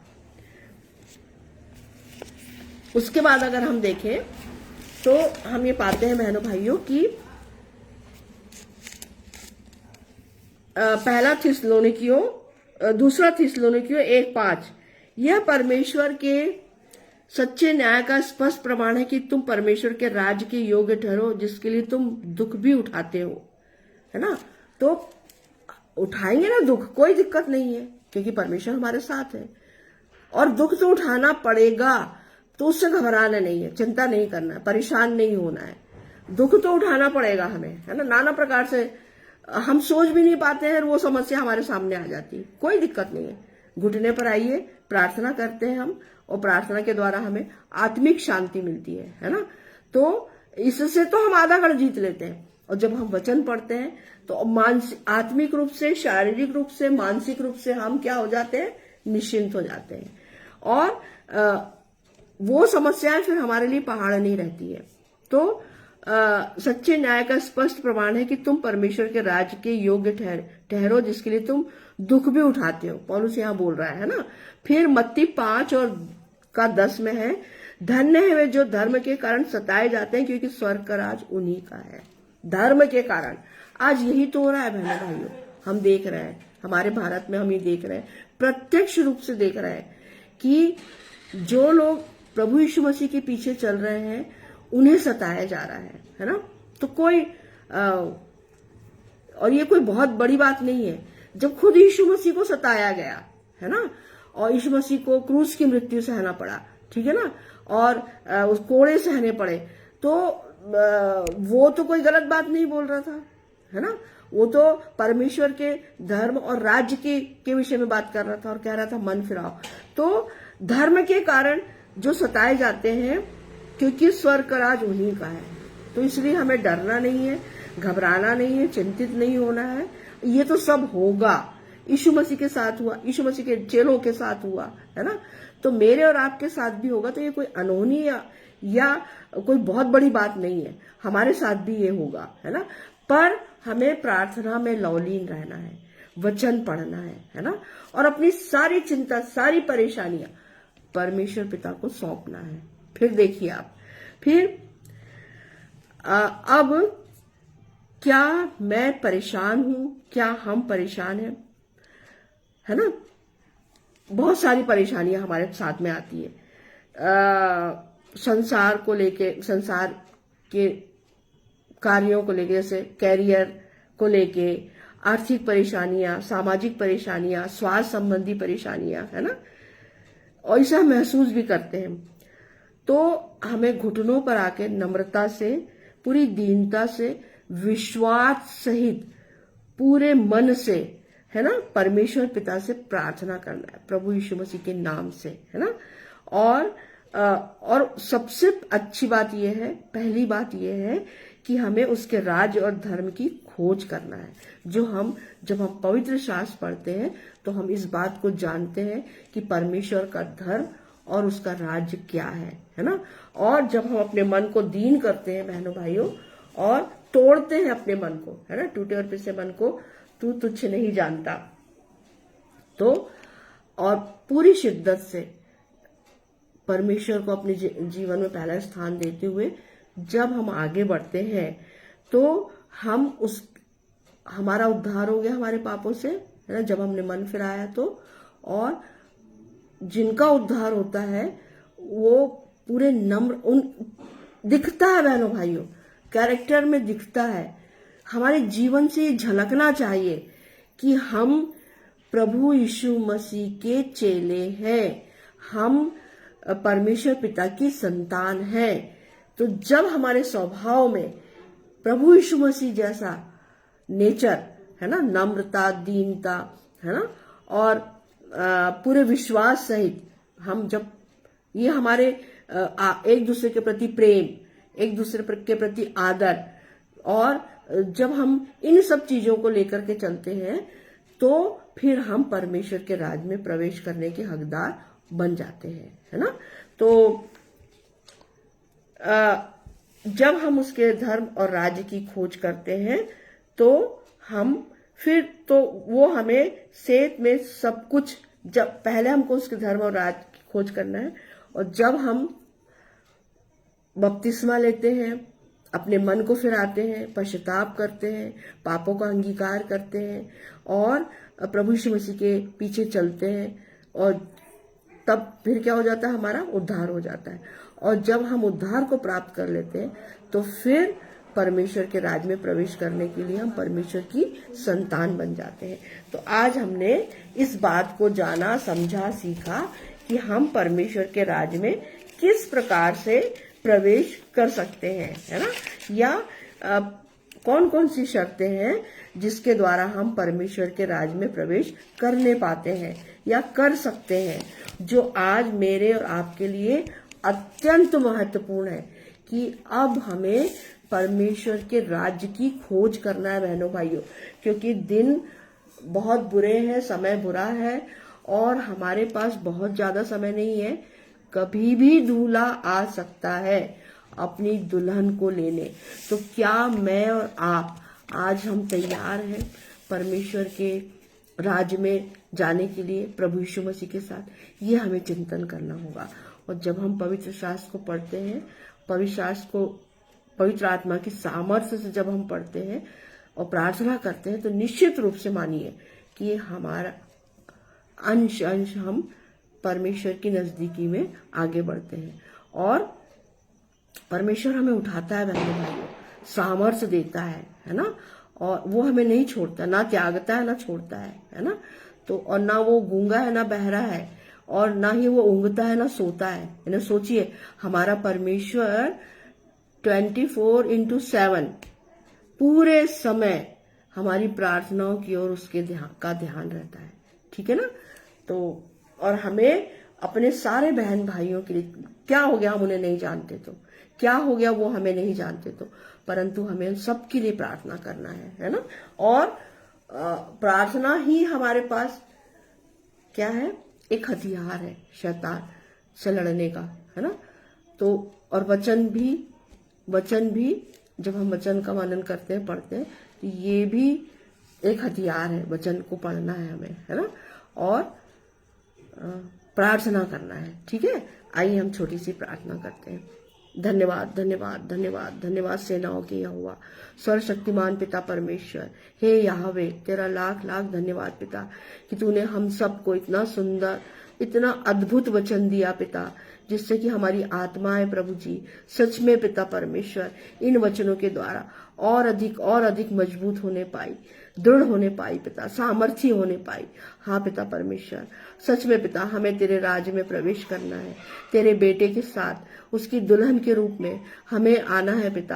उसके बाद अगर हम देखें तो हम ये पाते हैं बहनों भाइयों कि दूसरा थिस्सलुनीकियों 1:5, यह परमेश्वर के सच्चे न्याय का स्पष्ट प्रमाण है कि तुम परमेश्वर के राज्य के योग्य ठहरो, जिसके लिए तुम दुख भी उठाते हो, है ना। तो उठाएंगे ना दुख, कोई दिक्कत नहीं है, क्योंकि परमेश्वर हमारे साथ है। और दुख तो उठाना पड़ेगा, तो उससे घबराना नहीं है, चिंता नहीं करना है, परेशान नहीं होना है। दुख तो उठाना पड़ेगा हमें, है ना। नाना प्रकार से हम सोच भी नहीं पाते हैं, वो समस्या हमारे सामने आ जाती है, कोई दिक्कत नहीं है। घुटने पर आइए, प्रार्थना करते हैं हम, और प्रार्थना के द्वारा हमें आत्मिक शांति मिलती है ना। तो इससे तो हम आधा गढ़ जीत लेते हैं। और जब हम वचन पढ़ते हैं तो मानसिक, आत्मिक रूप से, शारीरिक रूप से, मानसिक रूप से हम क्या हो जाते हैं, निश्चिंत हो जाते हैं। और वो समस्याएं फिर हमारे लिए पहाड़ नहीं रहती है। तो सच्चे न्याय का स्पष्ट प्रमाण है कि तुम परमेश्वर के राज्य के योग्य ठहरो जिसके लिए तुम दुख भी उठाते हो। पौलुस यहाँ बोल रहा है ना। फिर मत्ती 5:10 में है, धन्य है वे जो धर्म के कारण सताए जाते हैं क्योंकि स्वर्ग का राज उन्हीं का है। धर्म के कारण आज यही तो हो रहा है बहनों भाइयों, हम देख रहे हैं हमारे भारत में, हम ये देख रहे हैं, प्रत्यक्ष रूप से देख रहे हैं कि जो लोग प्रभु यीशु मसीह के पीछे चल रहे हैं उन्हें सताया जा रहा है ना। तो कोई और ये कोई बहुत बड़ी बात नहीं है जब खुद यीशु मसीह को सताया गया है ना, और यीशु मसीह को क्रूस की मृत्यु सहना पड़ा, ठीक है ना, और उस कोड़े सहने पड़े, तो वो तो कोई गलत बात नहीं बोल रहा था, है ना। वो तो परमेश्वर के धर्म और राज्य के विषय में बात कर रहा था और कह रहा था मन फिराओ। तो धर्म के कारण जो सताए जाते हैं क्योंकि स्वर्ग का राज उन्हीं का है, तो इसलिए हमें डरना नहीं है, घबराना नहीं है, चिंतित नहीं होना है। ये तो सब होगा, यीशु मसीह के साथ हुआ, यीशु मसीह के चेलों के साथ हुआ, है ना। तो मेरे और आपके साथ भी होगा। तो ये कोई अनहोनी या कोई बहुत बड़ी बात नहीं है, हमारे साथ भी ये होगा, है ना। पर हमें प्रार्थना में लवलीन रहना है, वचन पढ़ना है ना, और अपनी सारी चिंता, सारी परेशानियां परमेश्वर पिता को सौंपना है। फिर देखिए आप, फिर अब क्या मैं परेशान हूं, क्या हम परेशान हैं, है ना। बहुत सारी परेशानियां हमारे साथ में आती है, संसार को लेके, संसार के कार्यों को लेके, जैसे कैरियर को लेके, आर्थिक परेशानियां, सामाजिक परेशानियां, स्वास्थ्य संबंधी परेशानियां, है ना, और ऐसा महसूस भी करते हैं। तो हमें घुटनों पर आके नम्रता से, पूरी दीनता से, विश्वास सहित पूरे मन से, है ना, परमेश्वर पिता से प्रार्थना करना है प्रभु यीशु मसीह के नाम से, है ना। और सबसे अच्छी बात यह है, पहली बात यह है कि हमें उसके राज्य और धर्म की खोज करना है। जब हम पवित्र शास्त्र पढ़ते हैं तो हम इस बात को जानते हैं कि परमेश्वर का धर्म और उसका राज्य क्या है ना। और जब हम अपने मन को दीन करते हैं बहनों भाइयों, और तोड़ते हैं अपने मन को, है ना, टूटे और पिसे मन को तू तुच्छ नहीं जानता, तो और पूरी शिद्दत से परमेश्वर को अपने जीवन में पहला स्थान देते हुए जब हम आगे बढ़ते हैं तो हमारा उद्धार हो गया हमारे पापों से, है ना, जब हमने मन फिराया तो। और जिनका उद्धार होता है वो पूरे नम्र दिखता है बहनों भाइयों, कैरेक्टर में दिखता है। हमारे जीवन से ये झलकना चाहिए कि हम प्रभु यीशु मसीह के चेले हैं, हम परमेश्वर पिता की संतान हैं। तो जब हमारे स्वभाव में प्रभु यीशु मसीह जैसा नेचर, है ना, नम्रता, दीनता, है ना, और पूरे विश्वास सहित हम जब ये हमारे एक दूसरे के प्रति प्रेम, एक दूसरे के प्रति आदर, और जब हम इन सब चीजों को लेकर के चलते हैं तो फिर हम परमेश्वर के राज में प्रवेश करने के हकदार बन जाते हैं, है ना। तो जब हम उसके धर्म और राज्य की खोज करते हैं तो हम फिर तो वो हमें सेत में सब कुछ, जब पहले हमको उसके धर्म और राज्य की खोज करना है, और जब हम बपतिस्मा लेते हैं, अपने मन को फिराते हैं, पश्चाताप करते हैं, पापों का अंगीकार करते हैं और प्रभु यीशु मसीह के पीछे चलते हैं, और तब फिर क्या हो जाता है, हमारा उद्धार हो जाता है। और जब हम उद्धार को प्राप्त कर लेते हैं तो फिर परमेश्वर के राज में प्रवेश करने के लिए हम परमेश्वर की संतान बन जाते हैं। तो आज हमने इस बात को जाना, समझा, सीखा कि हम परमेश्वर के राज में किस प्रकार से प्रवेश कर सकते हैं, है ना, या कौन कौन सी शर्तें हैं जिसके द्वारा हम परमेश्वर के राज में प्रवेश करने पाते हैं या कर सकते हैं, जो आज मेरे और आपके लिए अत्यंत महत्वपूर्ण है कि अब हमें परमेश्वर के राज्य की खोज करना है बहनों भाइयों, क्योंकि दिन बहुत बुरे हैं, समय बुरा है और हमारे पास बहुत ज्यादा समय नहीं है, कभी भी दूल्हा आ सकता है अपनी दुल्हन को लेने। तो क्या मैं और आप आज हम तैयार हैं परमेश्वर के राज्य में जाने के लिए प्रभु यीशु मसीह के साथ? ये हमें चिंतन करना होगा। और जब हम पवित्र शास्त्र को पढ़ते हैं, पवित्र शास्त्र को पवित्र आत्मा की सामर्थ्य से जब हम पढ़ते हैं और प्रार्थना करते हैं, तो निश्चित रूप से मानिए कि हमारा अंश अंश हम परमेश्वर की नजदीकी में आगे बढ़ते हैं। और परमेश्वर हमें उठाता है बहनों भाइयों, सामर्थ्य देता है ना, और वो हमें नहीं छोड़ता, ना त्यागता है ना छोड़ता है ना। तो और ना वो गूंगा है ना बहरा है, और ना ही वो ऊँघता है ना सोता है। सोचिए, हमारा परमेश्वर 24/7 पूरे समय हमारी प्रार्थनाओं की ओर उसके ध्यान रहता है, ठीक है ना। तो और हमें अपने सारे बहन भाइयों के लिए, क्या हो गया हम उन्हें नहीं जानते तो, क्या हो गया वो हमें नहीं जानते तो, परंतु हमें उन सबके लिए प्रार्थना करना है ना। और प्रार्थना ही हमारे पास क्या है, एक हथियार है शैतान से लड़ने का, है ना। तो और वचन भी जब हम वचन का मनन करते हैं, पढ़ते हैं, तो ये भी एक हथियार है, वचन को पढ़ना है हमें, है ना, और प्रार्थना करना है, ठीक है। आइए हम छोटी सी प्रार्थना करते हैं। धन्यवाद धन्यवाद धन्यवाद धन्यवाद सेनाओं के यहोवा, सर्वशक्तिमान पिता परमेश्वर, हे यहोवे, तेरा लाख लाख धन्यवाद पिता कि तूने हम सबको इतना सुंदर, इतना अद्भुत वचन दिया पिता, जिससे कि हमारी आत्माएं प्रभु जी सच में पिता परमेश्वर इन वचनों के द्वारा और अधिक मजबूत होने पाई, दृढ़ होने पाई पिता, सामर्थ्य होने पाई। हाँ पिता परमेश्वर, सच में पिता हमें तेरे राज्य में प्रवेश करना है, तेरे बेटे के साथ उसकी दुल्हन के रूप में हमें आना है पिता।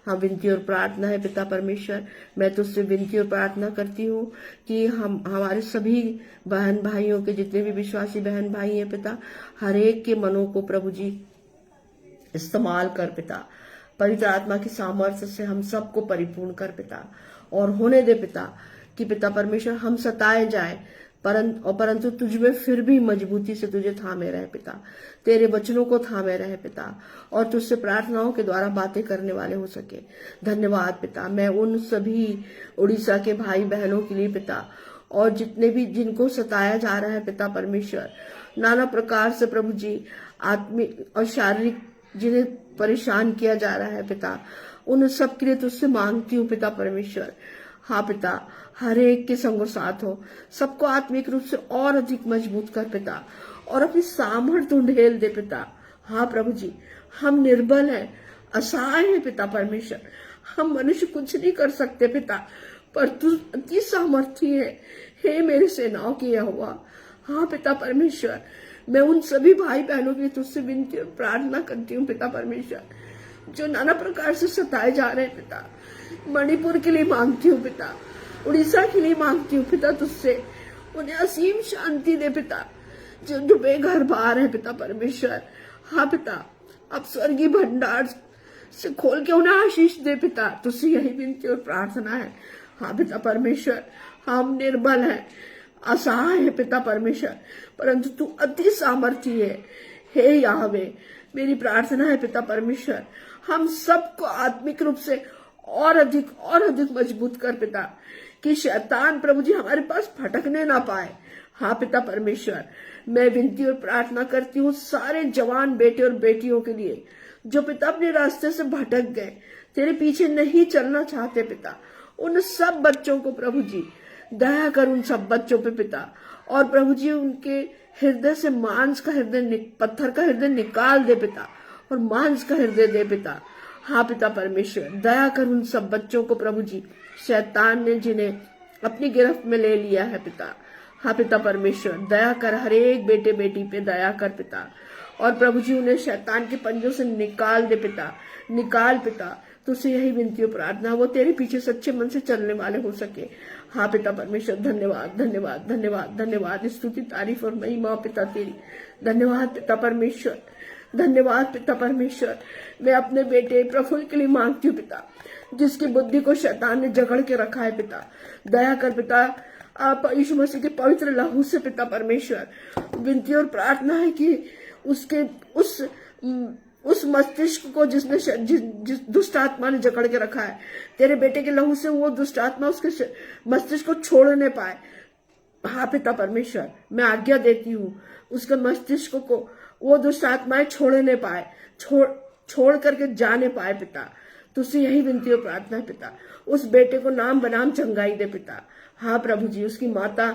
हाँ, विनती और प्रार्थना है पिता परमेश्वर, मैं तुझसे विनती और प्रार्थना करती हूँ कि हमारे सभी बहन भाइयों के, जितने भी विश्वासी बहन भाई हैं पिता, हर एक के मनों को प्रभु जी इस्तेमाल कर पिता, पवित्र आत्मा की सामर्थ्य से हम सबको परिपूर्ण कर पिता, और होने दे पिता कि पिता परमेश्वर हम सताए जाए, परंतु तुझ में फिर भी मजबूती से तुझे थामे रहे पिता, तेरे वचनों को थामे रहे पिता, और तुझसे प्रार्थनाओं के द्वारा बातें करने वाले हो सके। धन्यवाद पिता। मैं उन सभी उड़ीसा के भाई बहनों के लिए पिता, और जितने भी जिनको सताया जा रहा है पिता परमेश्वर, नाना प्रकार से प्रभु जी, आत्मिक और शारीरिक जिन्हें परेशान किया जा रहा है पिता, उन सब के लिए तुझसे मांगती हूँ पिता परमेश्वर। हाँ पिता, हर एक के संग साथ हो, सबको आत्मिक रूप से और अधिक मजबूत कर पिता, और अपनी सामर्थ्य ढेल दे पिता। हाँ प्रभु जी, हम निर्बल हैं, असहाय हैं पिता परमेश्वर, हम मनुष्य कुछ नहीं कर सकते पिता, पर तू अति सामर्थी है, हे मेरे सेनाओं की यहोवा। हाँ पिता परमेश्वर, मैं उन सभी भाई बहनों की तुझसे विनती और प्रार्थना करती हूँ पिता परमेश्वर, जो नाना प्रकार से सताए जा रहे हैं पिता। मणिपुर के लिए मांगती हूँ पिता, उड़ीसा के लिए मांगती हूँ पिता तुझसे, उन्हें असीम शांति दे पिता, जो बेघर बाहर है पिता परमेश्वर। हाँ पिता, अब स्वर्गीय भंडार से खोल के उन्हें आशीष दे पिता, तुझसे यही विनती और प्रार्थना है। हाँ पिता परमेश्वर, हम निर्बल हैं, असहाय है पिता परमेश्वर, परंतु तू अति सामर्थी है। हे यहोवे, मेरी प्रार्थना है पिता परमेश्वर, हम सबको आत्मिक रूप से और अधिक मजबूत कर पिता, कि शैतान प्रभु जी हमारे पास भटकने ना पाए। हाँ पिता परमेश्वर, मैं विनती और प्रार्थना करती हूँ सारे जवान बेटे और बेटियों के लिए, जो पिता अपने रास्ते से भटक गए, तेरे पीछे नहीं चलना चाहते पिता, उन सब बच्चों को प्रभु जी दया कर, उन सब बच्चों पे पिता, और प्रभु जी उनके हृदय से मांस का हृदय, पत्थर का हृदय निकाल दे पिता, और मांस का हृदय दे पिता। हाँ पिता परमेश्वर, दया कर उन सब बच्चों को प्रभु जी, शैतान ने जिन्हें अपनी गिरफ्त में ले लिया है पिता। हाँ पिता परमेश्वर, दया कर, हर एक बेटे बेटी पे दया कर पिता, और प्रभु जी उन्हें शैतान के पंजों से निकाल दे पिता, निकाल पिता। तुझसे यही विनती और प्रार्थना, वो तेरे पीछे सच्चे मन से चलने वाले हो सके। हाँ पिता परमेश्वर, धन्यवाद धन्यवाद धन्यवाद धन्यवाद, स्तुति तारीफ और महिमा पिता तेरी। धन्यवाद पिता परमेश्वर, धन्यवाद पिता परमेश्वर। मैं अपने बेटे प्रफुल्ल के लिए मांगती हूँ पिता, जिसकी बुद्धि को शैतान ने जकड़ के रखा है पिता, दया कर पिता, आप यीशु मसीह के पवित्र लहू से पिता परमेश्वर विनती और प्रार्थना है कि उसके उस मस्तिष्क को जिस दुष्ट आत्मा ने जकड़ के रखा है, तेरे बेटे के लहू से वो दुष्ट आत्मा उसके मस्तिष्क को छोड़ने पाए। हाँ पिता परमेश्वर, मैं आज्ञा देती हूँ उसके मस्तिष्क को वो दुष्ट आत्माएं छोड़ने पाए, छोड़ करके जाने पाए पिता। तुझसे यही विनती और प्रार्थना है पिता, उस बेटे को नाम बनाम चंगाई दे पिता। हाँ प्रभु जी, उसकी माता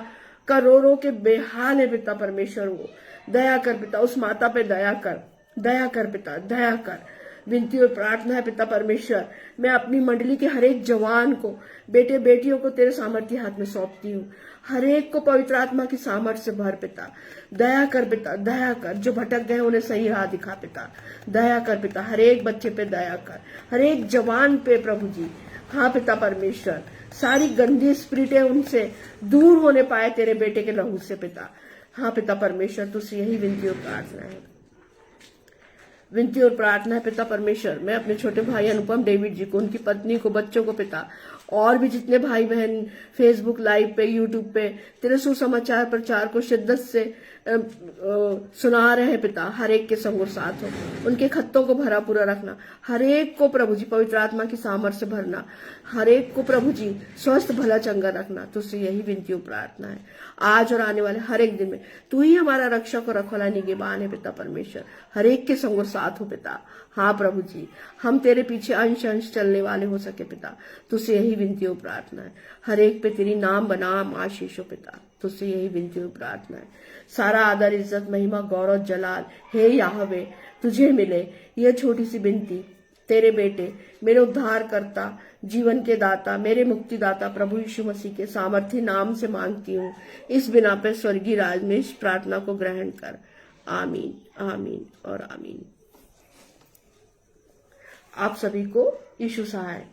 का रो के बेहाल है पिता परमेश्वर, वो दया कर पिता, उस माता पे दया कर पिता, दया कर। विनती और प्रार्थना है पिता परमेश्वर, मैं अपनी मंडली के हर एक जवान को, बेटे बेटियों को तेरे सामर्थ्य हाथ में सौंपती हूँ। हर एक को पवित्र आत्मा की सामर्थ्य से भर पिता, दया कर पिता, दया कर। जो भटक गए उन्हें सही राह दिखा पिता, दया कर पिता। हर एक बच्चे पे दया कर, हर एक जवान पे प्रभु जी। हाँ पिता परमेश्वर, सारी गंदी स्पिरिटें उनसे दूर होने पाए तेरे बेटे के लहू से पिता। हाँ पिता परमेश्वर, तुझसे यही विनती और प्रार्थना है, विनती और प्रार्थना है पिता परमेश्वर। मैं अपने छोटे भाई अनुपम डेविड जी को, उनकी पत्नी को, बच्चों को पिता, और भी जितने भाई बहन फेसबुक लाइव पे, यूट्यूब पे तेरे सुसमाचार प्रचार को शिद्दत से सुना रहे हैं पिता, हर एक के संग और साथ हो, उनके खत्तों को भरा पूरा रखना। हर एक को प्रभु जी पवित्र आत्मा की सामर्थ्य से भरना, हर एक को प्रभु जी स्वस्थ भला चंगा रखना। तुझसे यही विनती और प्रार्थना है। आज और आने वाले हर एक दिन में तू ही हमारा रक्षक और रखवाला निगहबान है पिता परमेश्वर, हर एक के संग और साथ हो पिता। हाँ प्रभु जी, हम तेरे पीछे अंश अंश चलने वाले हो सके पिता। तुझसे यही विनती और प्रार्थना है। हर एक पे तेरी नाम बनाम आशीष हो पिता। तुझसे यही विनती और प्रार्थना है। सारा आदर, इज्जत, महिमा, गौरव, जलाल हे याहवे तुझे मिले। यह छोटी सी विनती तेरे बेटे, मेरे उद्धार करता, जीवन के दाता, मेरे मुक्तिदाता प्रभु यीशु मसीह के सामर्थ्य नाम से मांगती हूँ। इस बिना पे स्वर्गीय राज में इस प्रार्थना को ग्रहण कर। आमीन, आमीन और आमीन। आप सभी को यीशु सहाय।